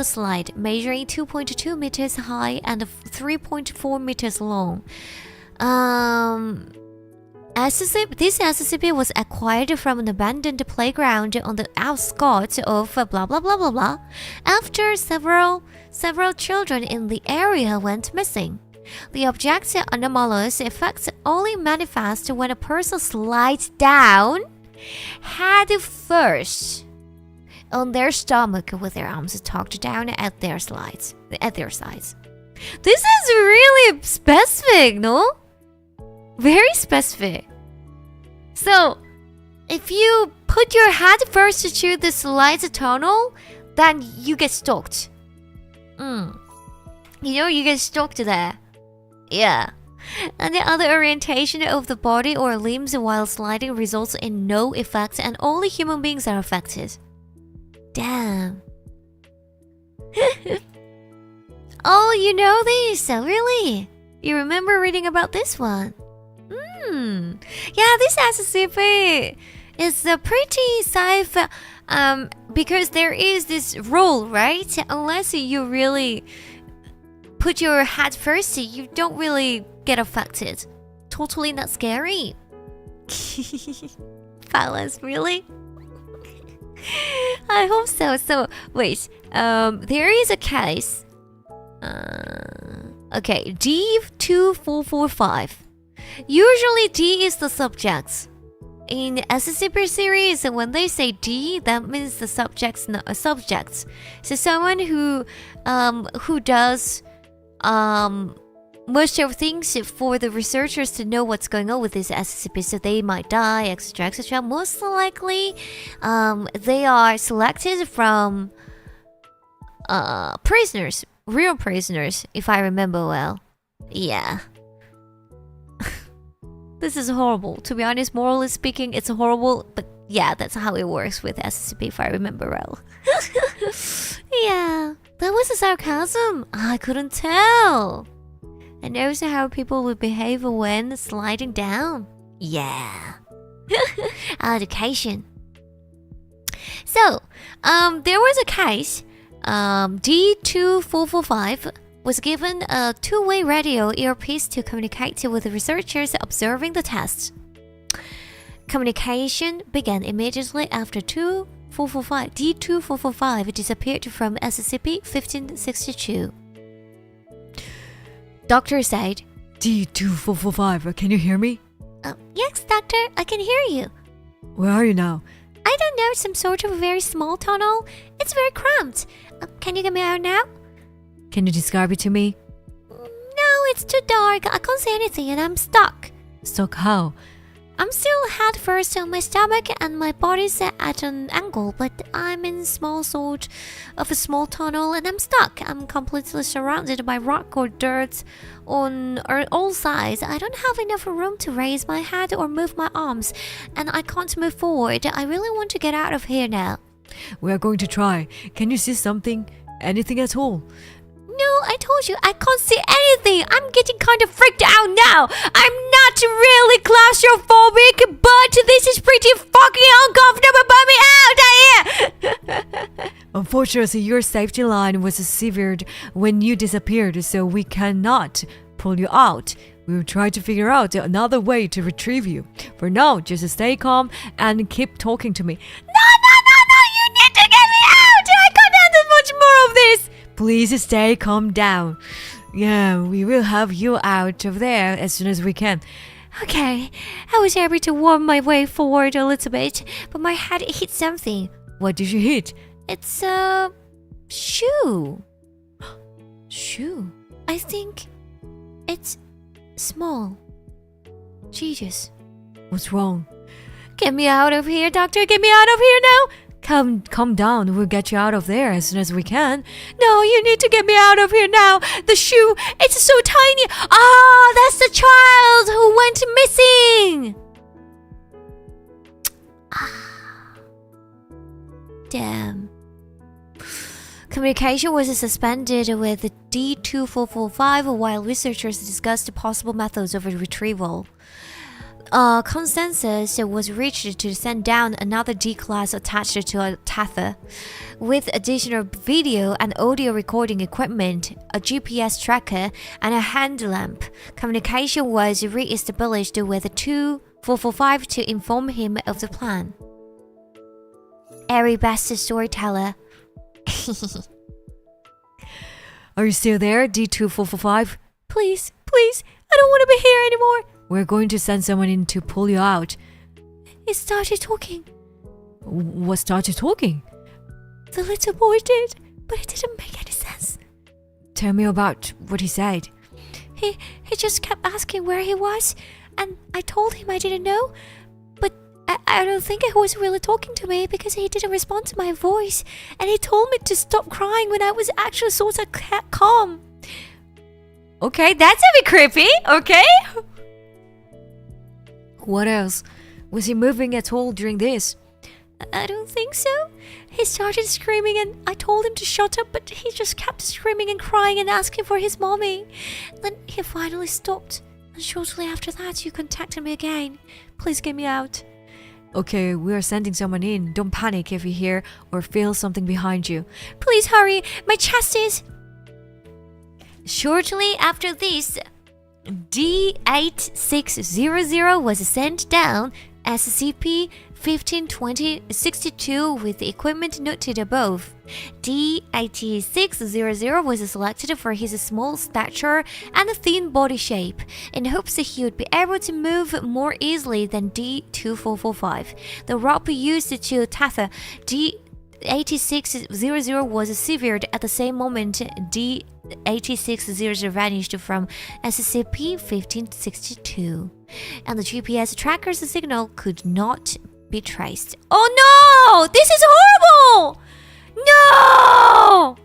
slide measuring 2.2 meters high and 3.4 meters long. This SCP was acquired from an abandoned playground on the outskirts of blah blah blah blah blah after several children in the area went missing. The object's anomalous effects only manifest when a person slides down head first on their stomach with their arms tucked down at their sides. This is really specific, no? Very specific. So, if you put your head first to the slides tunnel, then you get stalked. You get stalked there. Yeah. And the other orientation of the body or limbs while sliding results in no effects, and only human beings are affected. Damn. Oh, you know this? Really? You remember reading about this one? Yeah, this SCP is pretty safe because there is this rule, right? Unless you really put your head first, you don't really get affected. Totally not scary. Balance, really? I hope so. So, wait. There is a case. Okay, D2445. Usually D is the subjects. In SCP series, when they say D, that means the subjects, not subjects. So someone who does most of things for the researchers to know what's going on with this SCP, so they might die, etc., etc. Most likely, they are selected from prisoners, real prisoners, if I remember well. Yeah. This is horrible. To be honest, morally speaking, it's horrible, but yeah, that's how it works with SCP, if I remember well. Yeah, that was a sarcasm. I couldn't tell. And also how people would behave when sliding down. Yeah. Education. So, there was a case. D2445 was given a two-way radio earpiece to communicate with the researchers observing the tests. Communication began immediately after D2445 disappeared from SCP-1562. Doctor said, D2445, can you hear me? Yes, Doctor, I can hear you. Where are you now? I don't know, some sort of a very small tunnel. It's very cramped. Can you get me out now? Can you describe it to me? No, it's too dark. I can't see anything and I'm stuck. Stuck how? I'm still head first on my stomach and my body's at an angle, but I'm in sort of a small tunnel and I'm stuck. I'm completely surrounded by rock or dirt on all sides. I don't have enough room to raise my head or move my arms, and I can't move forward. I really want to get out of here now. We are going to try. Can you see something? Anything at all? No, I told you, I can't see anything. I'm getting kind of freaked out now. I'm not really claustrophobic, but this is pretty fucking uncomfortable. Put me out of here! Unfortunately, your safety line was severed when you disappeared, so we cannot pull you out. We will try to figure out another way to retrieve you. For now, just stay calm and keep talking to me. No! You need to get me out! I can't handle much more of this! Please stay calm down. Yeah, we will have you out of there as soon as we can. Okay, I was able to worm my way forward a little bit, but my head hit something. What did you hit? It's a shoe. Shoe? I think it's small. Jesus. What's wrong? Get me out of here, Doctor. Get me out of here now. Calm down. We'll get you out of there as soon as we can. No, you need to get me out of here now. The shoe, it's so tiny. Ah, that's the child who went missing. Damn. Communication was suspended with the D2445 while researchers discussed possible methods of retrieval. Consensus was reached to send down another D-class attached to a tether, with additional video and audio recording equipment, a GPS tracker, and a hand lamp. Communication was re-established with 2445 to inform him of the plan. Airy best storyteller. Are you still there, D2445? Please, I don't want to be here anymore. We're going to send someone in to pull you out. He started talking. What started talking? The little boy did, but it didn't make any sense. Tell me about what he said. He just kept asking where he was, and I told him I didn't know. But I don't think he was really talking to me because he didn't respond to my voice, and he told me to stop crying when I was actually sort of calm. Okay, that's a bit creepy, okay? What else? Was he moving at all during this? I don't think so. He started screaming and I told him to shut up, but he just kept screaming and crying and asking for his mommy. Then he finally stopped, and shortly after that you contacted me again. Please get me out. Okay, we are sending someone in. Don't panic if you hear or feel something behind you. Please hurry, my chest is... Shortly after this, D8600 was sent down SCP-1520-62 with the equipment noted above. D8600 was selected for his small stature and thin body shape, in hopes that he would be able to move more easily than D2445. The rope used to tether D8600 was severed at the same moment D8600 vanished from SCP-1562, and the GPS tracker's signal could not be traced. Oh no! This is horrible! No!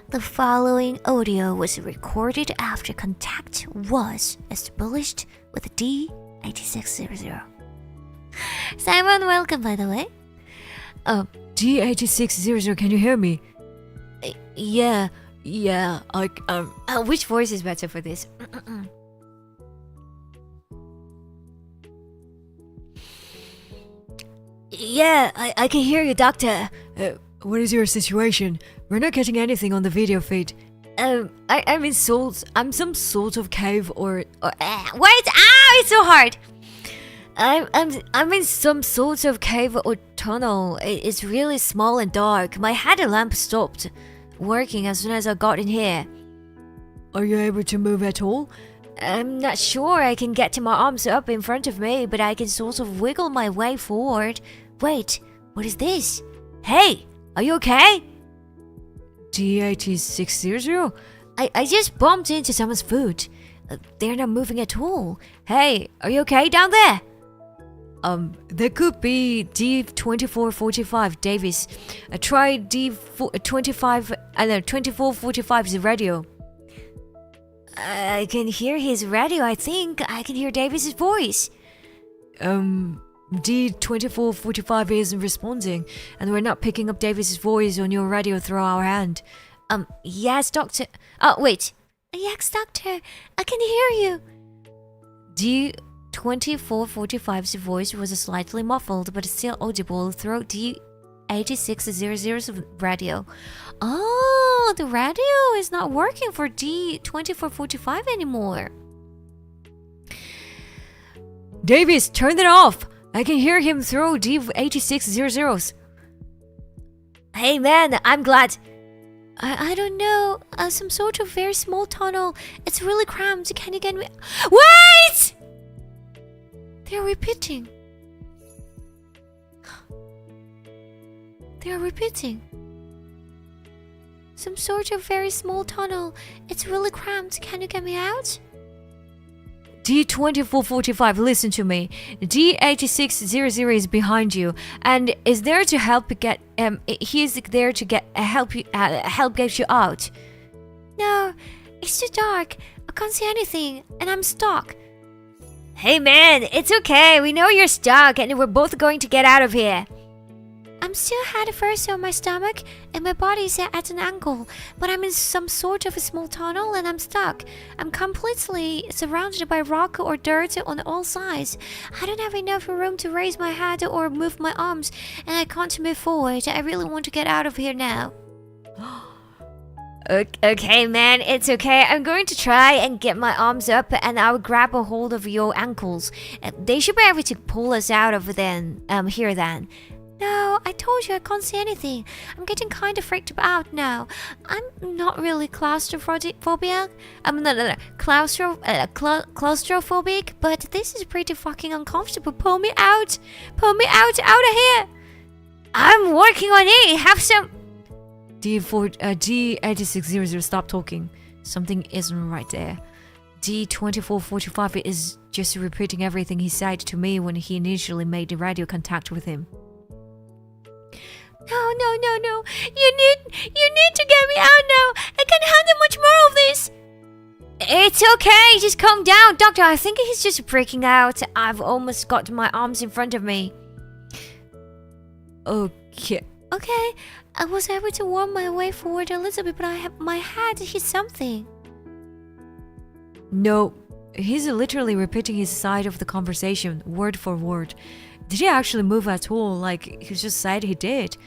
The following audio was recorded after contact was established with D8600. Simon, welcome, by the way. D8600, can you hear me? Yeah, which voice is better for this? Yeah, I can hear you, Doctor. What is your situation? We're not getting anything on the video feed. I'm in some sort of cave or wait! It's so hard. I'm in some sort of cave or tunnel. It's really small and dark. My headlamp stopped working as soon as I got in here. Are you able to move at all? I'm not sure I can get my arms up in front of me, but I can sort of wiggle my way forward. Wait, what is this? Hey, are you okay? D8600? I just bumped into someone's foot. They're not moving at all. Hey, are you okay down there? There could be D2445 Davis. Try D2445's radio. I can hear his radio, I think. I can hear Davis's voice. D2445 isn't responding, and we're not picking up Davis's voice on your radio through our hand. Yes, Doctor. Oh, wait. Yes, Doctor. I can hear you. D2445's voice was slightly muffled, but still audible through D8600's radio. Oh, the radio is not working for D2445 anymore. Davis, turn it off! I can hear him through D8600's. Hey man, I'm glad. I don't know. Some sort of very small tunnel. It's really cramped. Can you get me? Wait! They're repeating. They're repeating. Some sort of very small tunnel. It's really cramped. Can you get me out? D2445, listen to me. D8600 is behind you and is there to help get he's there to help get you out. No, it's too dark. I can't see anything and I'm stuck. Hey man, it's okay. We know you're stuck and we're both going to get out of here. I'm still head first on my stomach and my body is at an angle, but I'm in some sort of a small tunnel and I'm stuck. I'm completely surrounded by rock or dirt on all sides. I don't have enough room to raise my head or move my arms, and I can't move forward. I really want to get out of here now. Okay man, it's okay. I'm going to try and get my arms up and I'll grab a hold of your ankles. They should be able to pull us out of here then. No, I told you I can't see anything. I'm getting kind of freaked out now. I'm not really claustrophobic. Claustrophobic, but this is pretty fucking uncomfortable. Pull me out. Pull me out of here. I'm working on it. Have some... D8600, stop talking. Something isn't right there. D2445 is just repeating everything he said to me when he initially made the radio contact with him. No. You need to get me out now. I can't handle much more of this. It's okay. Just calm down. Doctor, I think he's just breaking out. I've almost got my arms in front of me. Okay. I was able to worm my way forward a little bit, but my head hit something. No, he's literally repeating his side of the conversation, word for word. Did he actually move at all, like he just said he did?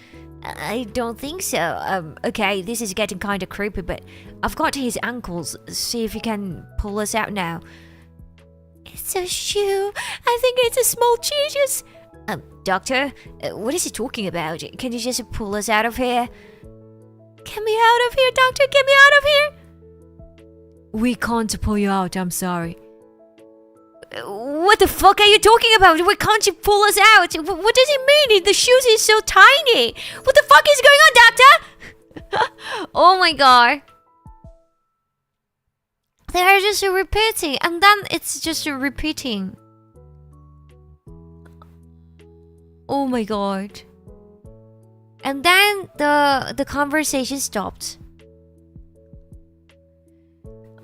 I don't think so. Okay, this is getting kind of creepy, but I've got his ankles. See if you can pull us out now. It's a shoe. I think it's a small Jesus. Doctor, what is he talking about? Can you just pull us out of here? Get me out of here, doctor! Get me out of here! We can't pull you out, I'm sorry. What the fuck are you talking about? Why can't you pull us out? What does it mean? The shoes is so tiny. What the fuck is going on, doctor? Oh my god. They're just repeating, and then it's just repeating. Oh my god. And then the conversation stopped.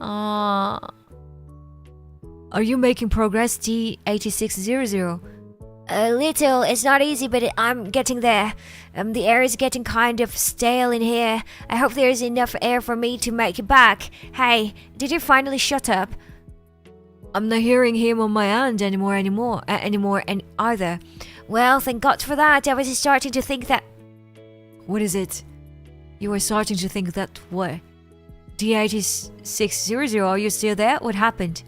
Are you making progress, D8600? A little. It's not easy, but I'm getting there. The air is getting kind of stale in here. I hope there's enough air for me to make it back. Hey, did you finally shut up? I'm not hearing him on my end anymore either. Well, thank God for that. I was starting to think that... What is it? You were starting to think that what? D8600, are you still there? What happened?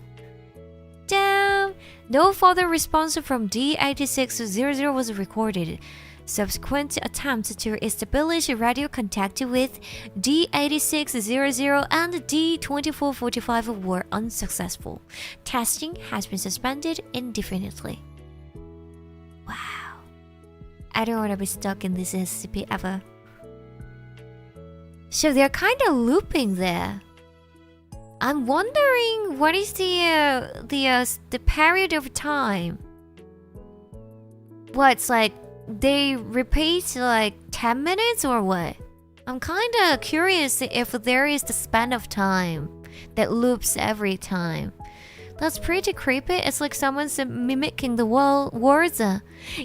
Damn! No further response from D8600 was recorded. Subsequent attempts to establish radio contact with D8600 and D2445 were unsuccessful. Testing has been suspended indefinitely. Wow. I don't want to be stuck in this SCP ever. So they're kind of looping there. I'm wondering what is the period of time. What's like they repeat like 10 minutes or what? I'm kind of curious if there is the span of time that loops every time. That's pretty creepy. It's like someone's mimicking the words. Yeah,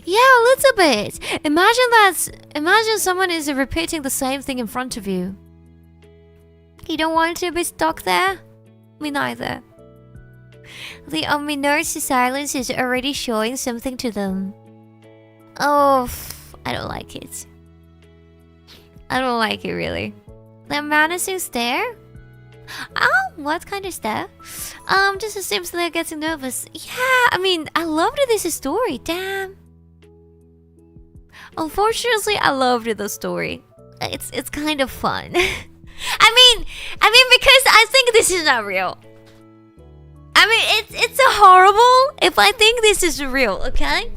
a little bit. Imagine someone is repeating the same thing in front of you. You don't want to be stuck there? Me neither. The ominous silence is already showing something to them. Oh, I don't like it. I don't like it really. The menacing stare? Oh, what kind of stare? Just seems they're getting nervous. Yeah, I mean, I loved this story. Damn. Unfortunately, I loved the story. It's kind of fun. I mean, because I think this is not real. I mean, it's a horrible if I think this is real, okay?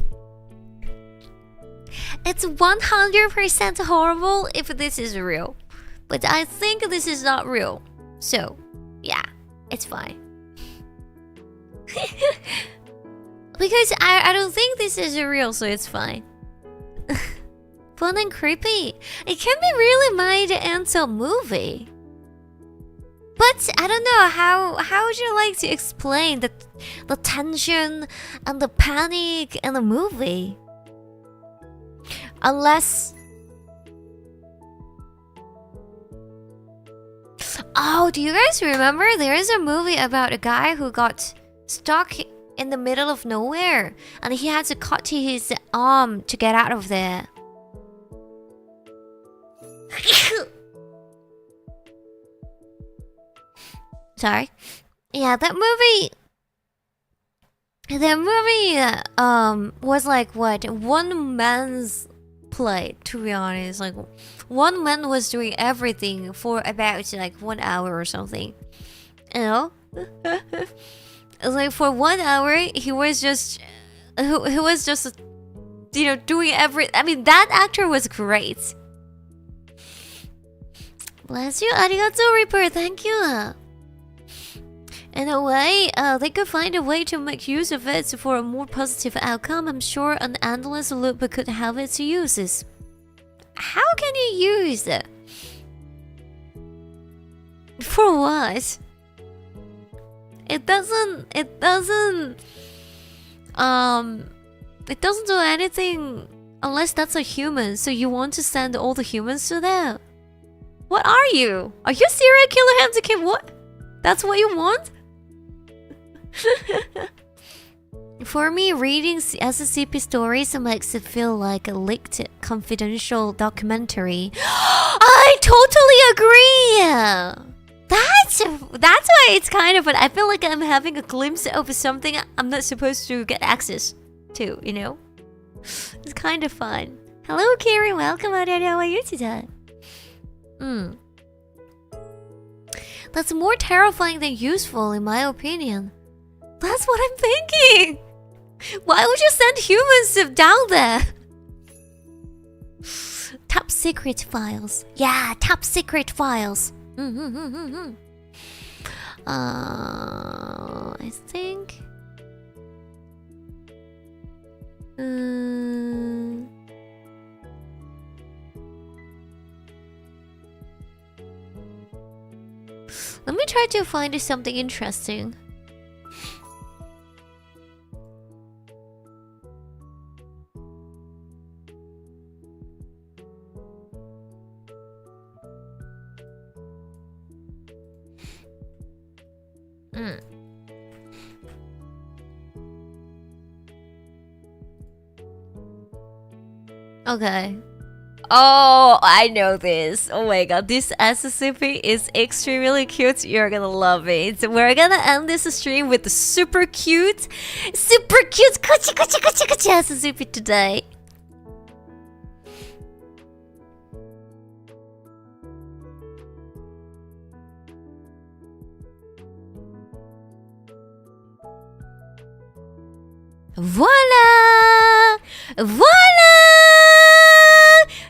It's 100% horrible if this is real. But I think this is not real. So, yeah, it's fine. Because I don't think this is real, so it's fine. Fun and creepy. It can be really made into a movie. But I don't know, how would you like to explain the tension and the panic in the movie? Unless... Oh, do you guys remember? There is a movie about a guy who got stuck in the middle of nowhere and he had to cut his arm to get out of there. Sorry. Yeah, that movie was like what? One man's play, to be honest. Like one man was doing everything for about like 1 hour or something. You know? Like for 1 hour he was just you know, doing I mean, that actor was great. Bless you, arigato Reaper, thank you. In a way, they could find a way to make use of it for a more positive outcome. I'm sure an endless loop could have its uses. How can you use it? For what? It doesn't do anything unless that's a human. So you want to send all the humans to there? What are you? Are you serial killer Hamza? What? That's what you want? For me, reading SCP stories makes it feel like a leaked confidential documentary. I totally agree! That's why it's kind of fun. I feel like I'm having a glimpse of something I'm not supposed to get access to, you know? It's kind of fun. Hello, Carrie. Welcome. How are you today? That's more terrifying than useful, in my opinion. That's what I'm thinking. Why would you send humans down there? Top secret files. Yeah, top secret files. I think. Let me try to find something interesting. Okay. Oh, I know this. Oh my god, this SCP is extremely cute. You're gonna love it. We're gonna end this stream with the super cute coochie SCP today. Voila! Voila!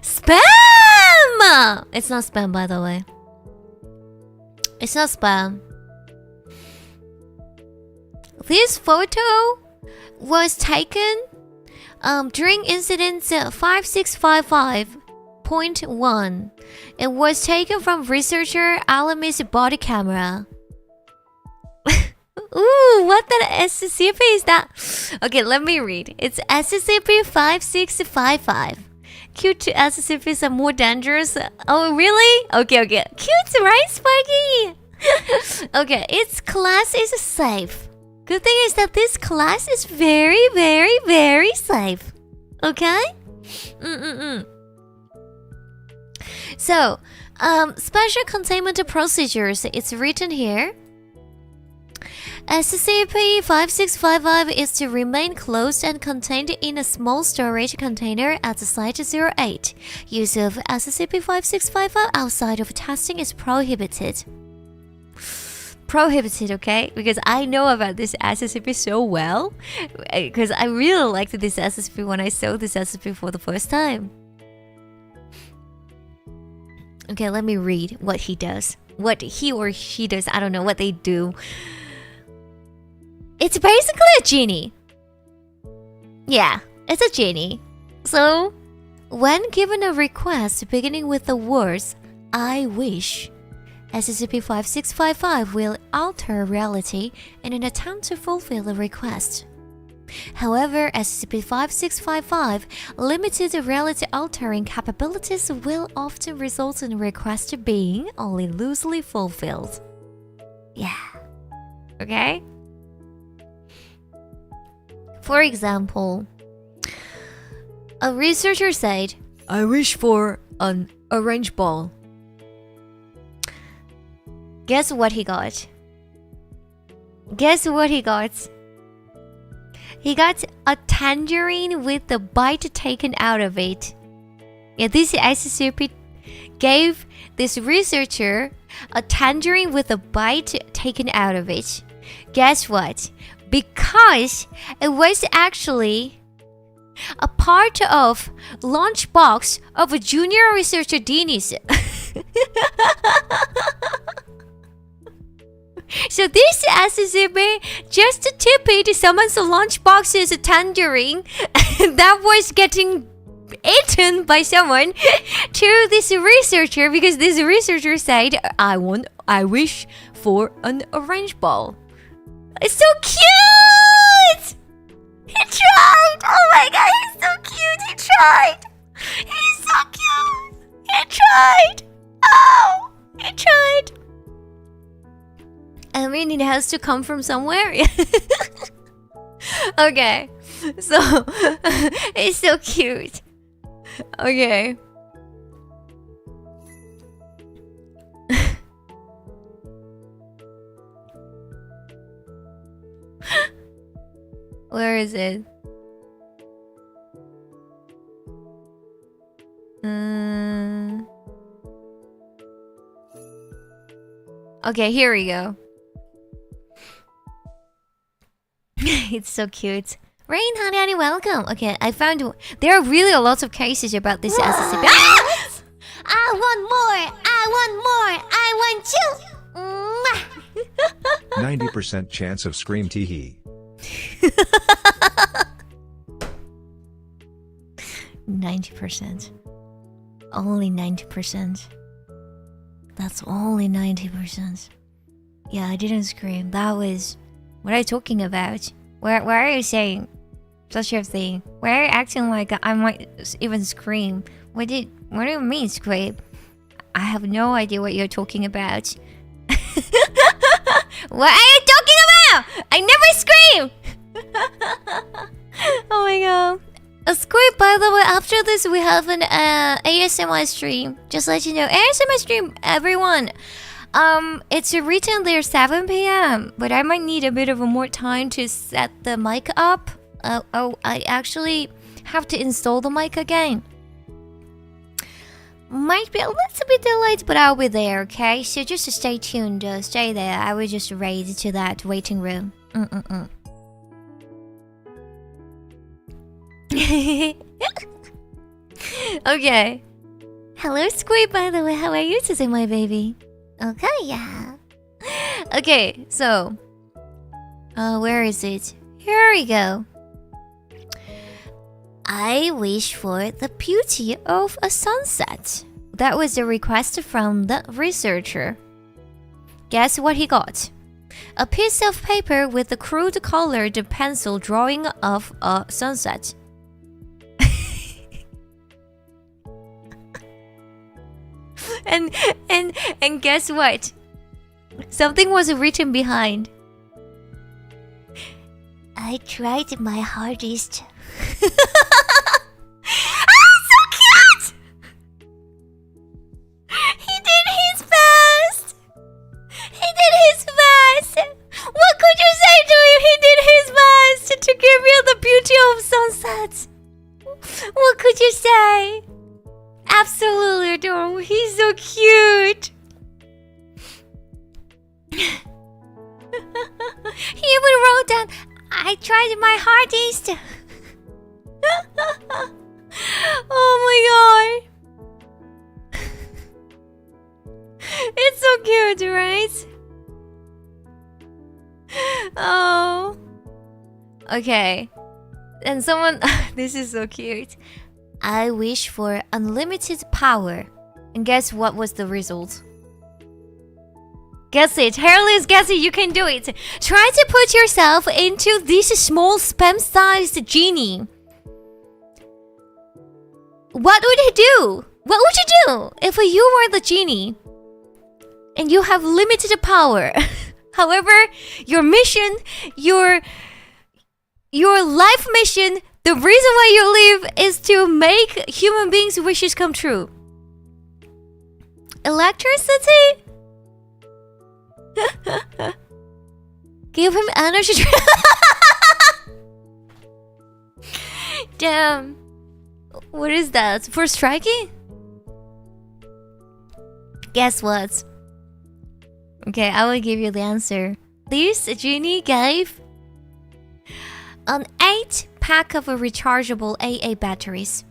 Spam! It's not spam, by the way. It's not spam. This photo was taken during incident 5655.1. It was taken from researcher Alam's body camera. Ooh, what the SCP is that? Okay, let me read. It's SCP-5655. Cute SCPs are more dangerous. Oh, really? Okay. Cute, right, Sparky? Okay, its class is safe. Good thing is that this class is very, very, very safe. Okay? So, special containment procedures. It's written here. SCP-5655 is to remain closed and contained in a small storage container at Site-08. Use of SCP-5655 outside of testing is prohibited. Prohibited, okay? Because I know about this SCP so well. Because I really liked this SCP when I saw this SCP for the first time. Okay, let me read what he does. What he or she does. I don't know what they do. It's basically a genie. Yeah, it's a genie. So, when given a request beginning with the words, I wish, SCP-5655 will alter reality in an attempt to fulfill the request. However, SCP-5655 limited reality altering capabilities will often result in the request being only loosely fulfilled. Yeah. Okay? For example, a researcher said, I wish for an orange ball. Guess what he got? Guess what he got? He got a tangerine with the bite taken out of it. Yeah, this SCP gave this researcher a tangerine with the bite taken out of it. Guess what? Because it was actually a part of lunchbox of a junior researcher Dennis. So this SCP just tipped someone's lunchbox's tangerine that was getting eaten by someone to this researcher because this researcher said, I wish for an orange ball. It's so cute! He tried! Oh my god, he's so cute! He tried! He's so cute! He tried! Oh! He tried! I mean, it has to come from somewhere. Okay. So, it's so cute. Okay. Where is it? Okay, here we go. It's so cute. Rain, honey, welcome. Okay, I found there are really a lot of cases about this SCP. Ah! I want more. I want you. 90% chance of scream teehee. 90%. Only 90%. That's only 90%. Yeah, I didn't scream. That was... What are you talking about? Where are you saying such a thing? Why are you acting like I might even scream? What do you mean scream? I have no idea what you're talking about. What are you talking about? I never scream! Oh my god. A script, by the way, after this we have an ASMR stream. Just let you know, ASMR stream, everyone. It's written there 7 p.m. But I might need a bit of more time to set the mic up. I actually have to install the mic again. Might be a little bit delayed, but I'll be there, okay? So just stay tuned, stay there. I will just raid to that waiting room. Okay. Hello, Squid, by the way. How are you today, my baby? Okay, yeah. Okay, so... where is it? Here we go. I wish for the beauty of a sunset. That was a request from the researcher. Guess what he got? A piece of paper with a crude colored pencil drawing of a sunset. And guess what? Something was written behind. I tried my hardest. So cute! He did his best! He did his best! What could you say to him? He did his best to give you the beauty of sunsets. What could you say? Absolutely adorable. He's so cute. He even wrote down, I tried my hardest. Oh my god. It's so cute, right? Oh. Okay. And someone... This is so cute. I wish for unlimited power. And guess what was the result? Guess it. Hairless, guess it. You can do it. Try to put yourself into this small spam-sized genie. What would he do? What would you do if you were the genie and you have limited power? However, your mission, your life mission, the reason why you live is to make human beings' wishes come true. Electricity? Give him energy. Damn. What is that? For striking? Guess what? Okay, I will give you the answer. This genie gave an 8-pack of rechargeable AA batteries.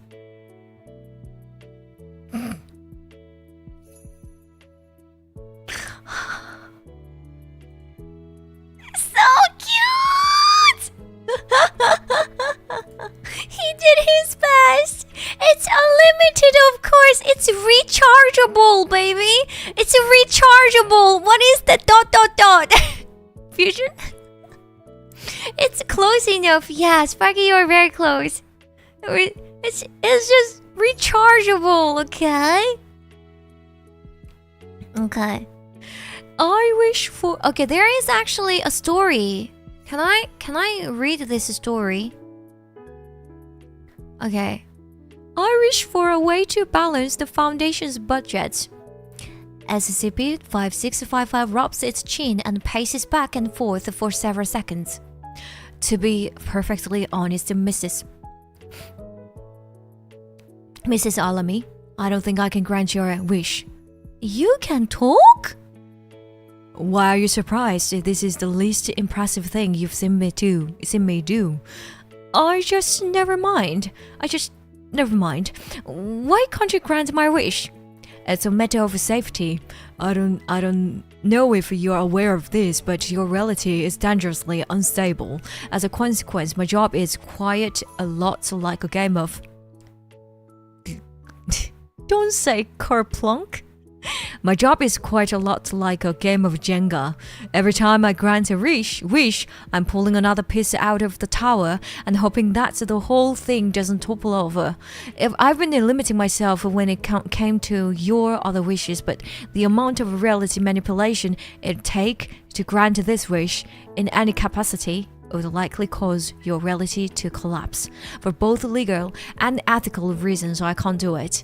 So cute! He did his best. It's unlimited, of course. It's rechargeable, baby. It's rechargeable. What is the ... Fusion? It's close enough. Yeah, Sparky, you're very close. It's just rechargeable, okay? Okay. I wish for... Okay, there is actually a story. Can I read this story? Okay. I wish for a way to balance the Foundation's budget. SCP-5655 rubs its chin and paces back and forth for several seconds. To be perfectly honest, Mrs. Alamy, I don't think I can grant your wish. You can talk? Why are you surprised? This is the least impressive thing you've seen me do. I just never mind. Why can't you grant my wish? It's a matter of safety. I don't know if you are aware of this, but your reality is dangerously unstable. As a consequence, my job is quite a lot like a game of... Don't say kerplunk. My job is quite a lot like a game of Jenga. Every time I grant a wish, I'm pulling another piece out of the tower and hoping that the whole thing doesn't topple over. If I've been limiting myself when it came to your other wishes, but the amount of reality manipulation it'd take to grant this wish in any capacity would likely cause your reality to collapse. For both legal and ethical reasons, I can't do it.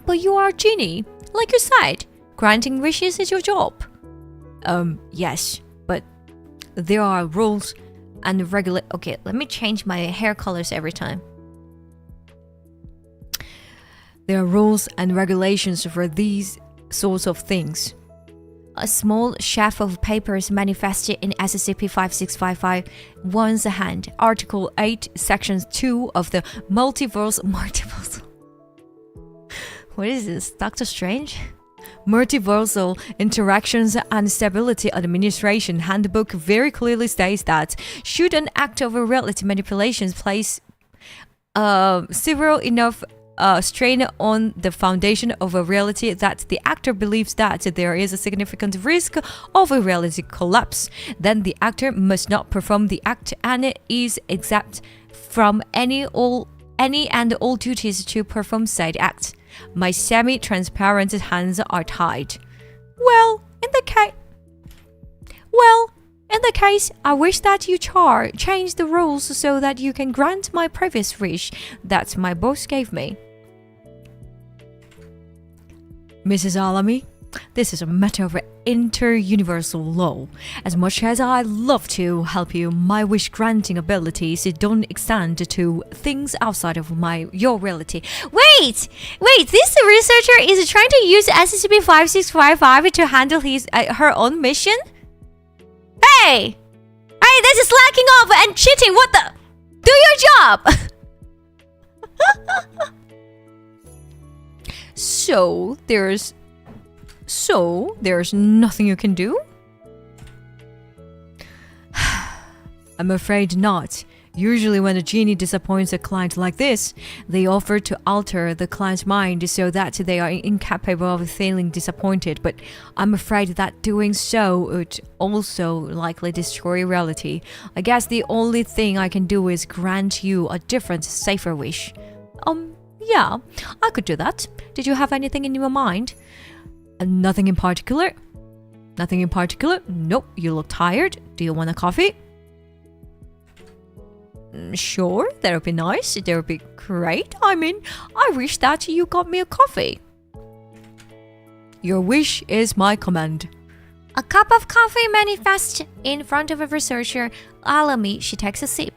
But you are a genie, like you said. Granting wishes is your job. Yes, but there are rules and Okay, let me change my hair colors every time. There are rules and regulations for these sorts of things. A small sheaf of papers manifested in SCP-5655 one's hand. Article 8, Section 2 of the Multiverse. What is this, Doctor Strange? Multiversal Interactions and Stability Administration Handbook very clearly states that should an act of reality manipulation place severe enough strain on the foundation of a reality that the actor believes that there is a significant risk of a reality collapse, then the actor must not perform the act and is exempt from any and all duties to perform said act. My semi-transparent hands are tied. Well, in the case, I wish that you change the rules so that you can grant my previous wish that my boss gave me. Mrs. Alamy, this is a matter of inter-universal law. As much as I love to help you, my wish-granting abilities don't extend to things outside of your reality. Wait! This researcher is trying to use SCP-5655 to handle her own mission? Hey! This is slacking off and cheating! What the? Do your job! So there's nothing you can do? I'm afraid not. Usually when a genie disappoints a client like this, they offer to alter the client's mind so that they are incapable of feeling disappointed, but I'm afraid that doing so would also likely destroy reality. I guess the only thing I can do is grant you a different, safer wish. Yeah, I could do that. Did you have anything in your mind? Nothing in particular? Nothing in particular? Nope, you look tired. Do you want a coffee? Sure, that would be nice. That would be great. I mean, I wish that you got me a coffee. Your wish is my command. A cup of coffee manifests in front of a researcher. Alamy, she takes a sip.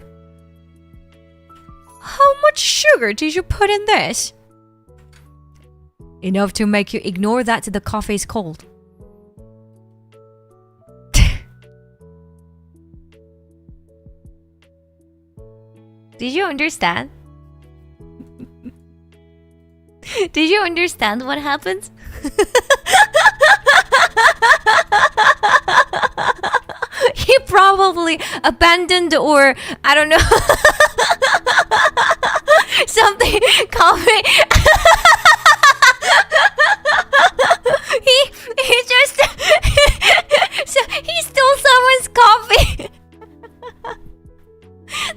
How much sugar did you put in this? Enough to make you ignore that the coffee is cold. Did you understand? Did you understand what happened? He probably abandoned, or I don't know, something coffee. he just so he stole someone's coffee.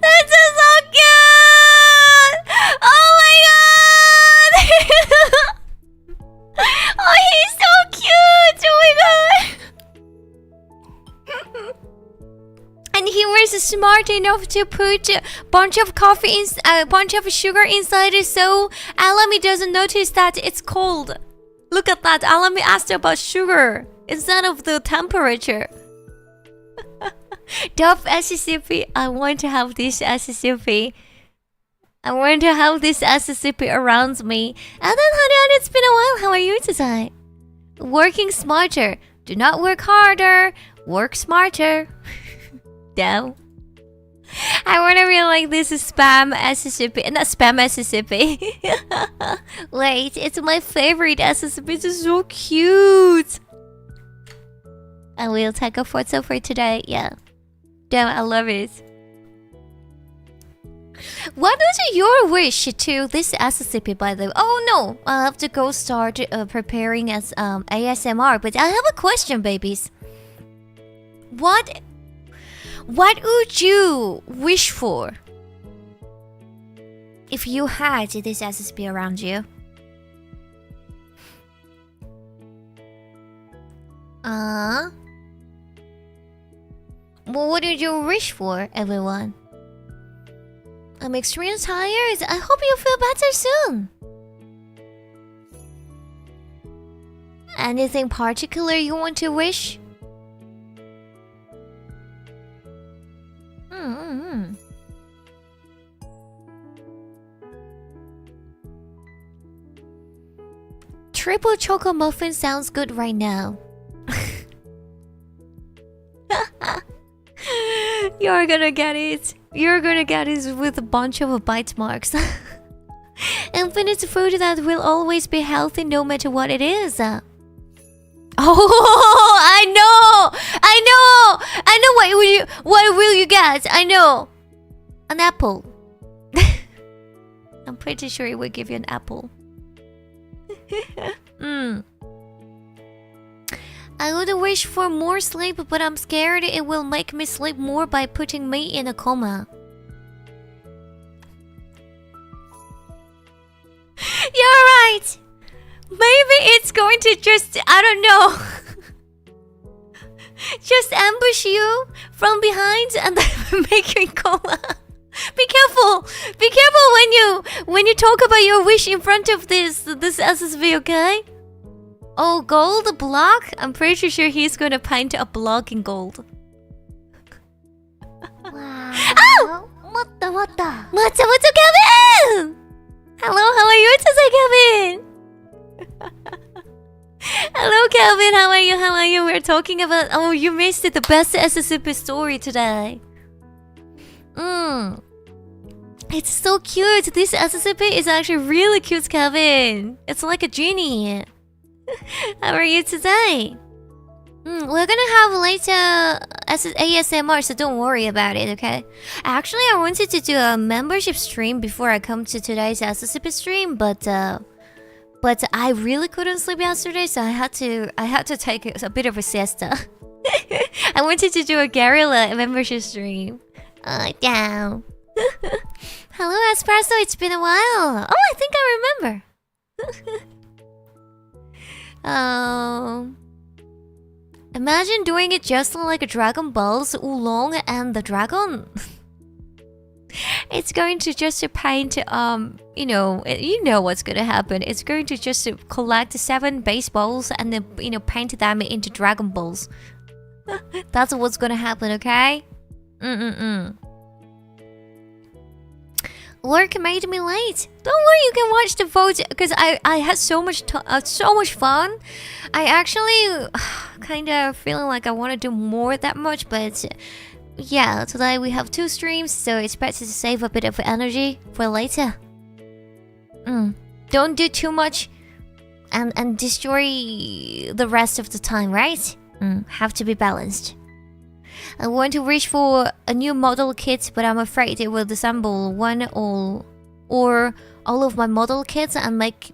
That's so cute! Oh my god! Oh, he's so cute! Oh my god! And he was smart enough to put a bunch of sugar inside it, so Alamy doesn't notice that it's cold. Look at that! Alamy asked about sugar instead of the temperature. Dove SCP. I want to have this SCP. I want to have this SCP around me. And then, honey, it's been a while. How are you today? Working smarter. Do not work harder. Work smarter. Damn. I want to be like this is spam SCP. Not spam SCP. Wait, it's my favorite SCP. It's so cute. I will take a photo for today. Yeah. Damn, I love it. What is your wish to this SCP, by the way? Oh no, I'll have to go start preparing as ASMR. But I have a question, babies. What would you wish for if you had this SCP around you? Well, what did you wish for, everyone? I'm extremely tired. I hope you feel better soon. Anything particular you want to wish? Triple choco muffin sounds good right now. You're gonna get it. You're gonna get it with a bunch of bite marks. Infinite food that will always be healthy no matter what it is. Oh, I know what will you get? I know. An apple. I'm pretty sure it will give you an apple. I would wish for more sleep, but I'm scared it will make me sleep more by putting me in a coma. You're right. Maybe it's going to just, I don't know, just ambush you from behind and then make you in coma. Be careful. Be careful when you talk about your wish in front of this SSV, okay? Oh, gold block? I'm pretty sure he's gonna paint a block in gold. Wow. Oh! What the? What's up, Kevin? Hello, how are you today, Kevin? Hello, Kevin, how are you? We're talking about... Oh, you missed it, the best SCP story today. It's so cute. This SCP is actually really cute, Kevin. It's like a genie. How are you today? We're gonna have later ASMR, so don't worry about it, okay? Actually, I wanted to do a membership stream before I come to today's SCP stream, but I really couldn't sleep yesterday, so I had to take a bit of a siesta. I wanted to do a guerrilla membership stream. Damn. Hello, Espresso. It's been a while. Oh, I think I remember. Imagine doing it just like a Dragon Ball's Oolong and the dragon. It's going to just paint, you know what's gonna happen. It's going to just collect 7 baseballs and then, paint them into Dragon Balls. That's what's gonna happen, okay? Work made me late. Don't worry, you can watch the vote because I had so much fun. I actually kind of feeling like I want to do more that much, but yeah, today we have 2 streams, so it's better to save a bit of energy for later. Don't do too much and destroy the rest of the time, right? Have to be balanced. I want to wish for a new model kit, but I'm afraid it will disassemble one or all of my model kits and make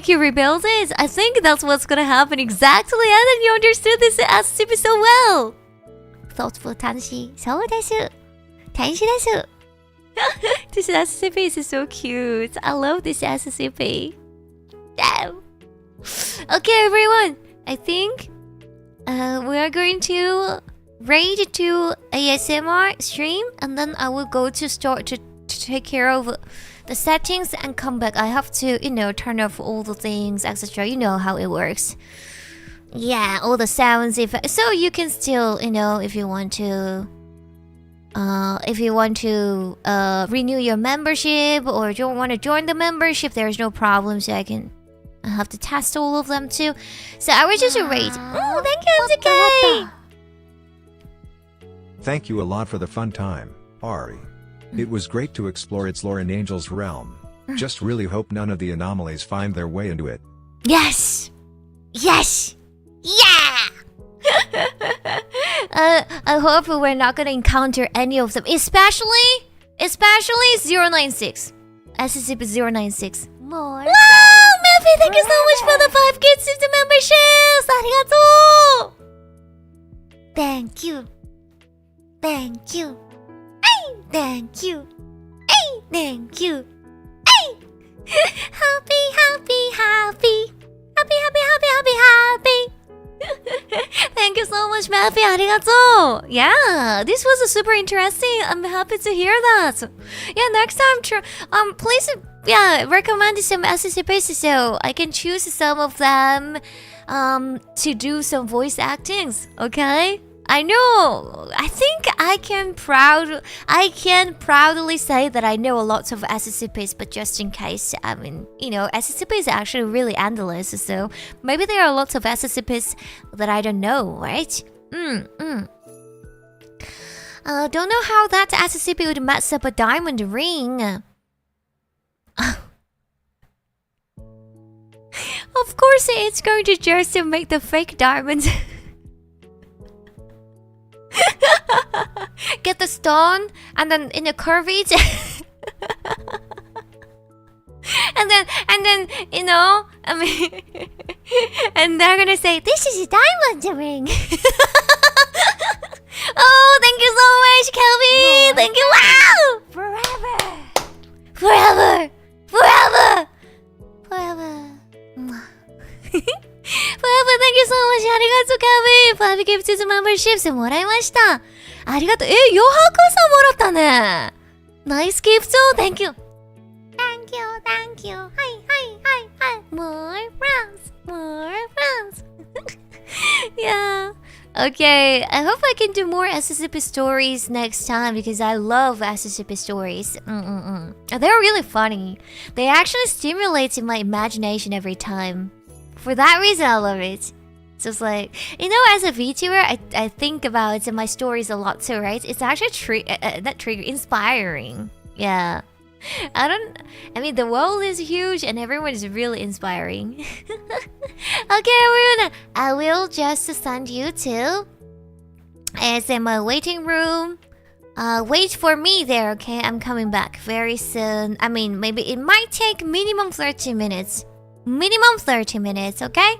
you rebuild it. I think that's what's gonna happen exactly, and then you understood this SCP so well. Thoughtful Tanshi. そうです。Tanshi です。This SCP is so cute. I love this SCP. Damn. Okay, everyone. I think we are going to raid to ASMR stream, and then I will go to start to take care of the settings and come back. I have to, turn off all the things, etc. You know how it works. Yeah, all the sounds effects. So you can still, you know, if you want to renew your membership or don't want to join the membership, there's no problem. So I have to test all of them too. So I would just rate. Oh, thank you, MTK. Thank you a lot for the fun time, Ari. It was great to explore its lore in Angel's realm. Just really hope none of the anomalies find their way into it. Yes! Yes! Yeah! I hope we're not gonna encounter any of them, especially 096. SCP-096. More. Wow! Melfi, thank you so much for the 5 kids of the memberships! Arigato! Thank you. Thank you. Ay, thank you. Ay, thank you. Ay. Happy, happy, happy. Happy, happy, happy, happy, happy. Thank you so much, Melfi. Arigato! Yeah, this was super interesting. I'm happy to hear that. Yeah, next time, please, recommend some SCPs so I can choose some of them to do some voice actings, okay? I know. I think I can proudly say that I know a lot of SCPs, but just in case, I mean, you know, SCP is actually really endless, so maybe there are lots of SCPs that I don't know, right? Don't know how that SCP would mess up a diamond ring. Of course, it's going to just make the fake diamonds. Get the stone and then in a curvage and then you know, I mean, and they're gonna say this is a diamond ring. Oh, thank you so much, Kelby. Thank you. Wow, forever. Forever, thank you so much. ありがとう、Kelby. 5 gifts to memberships もらいました。ありがとう。𝑌oHowさんもらったね。Nice gift. Thank you. Thank you. Hi. More friends. Yeah. Okay, I hope I can do more SCP stories next time because I love SCP stories. They're really funny. They actually stimulate my imagination every time. For that reason, I love it. So it's like, you know, as a VTuber, I think about my stories a lot too, right? It's actually inspiring. Yeah. I mean, the world is huge and everyone is really inspiring. Okay, everyone, I will just send you to ASMR waiting room. Wait for me there, okay? I'm coming back very soon. I mean, maybe it might take minimum 30 minutes. Minimum 30 minutes, okay?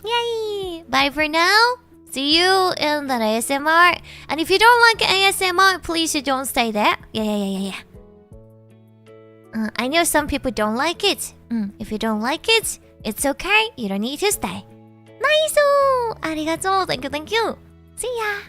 Yay! Bye for now. See you in the ASMR. And if you don't like ASMR, please don't stay there. Yeah. I know some people don't like it. If you don't like it, it's okay. You don't need to stay. Nice! ありがとう. Thank you. See ya.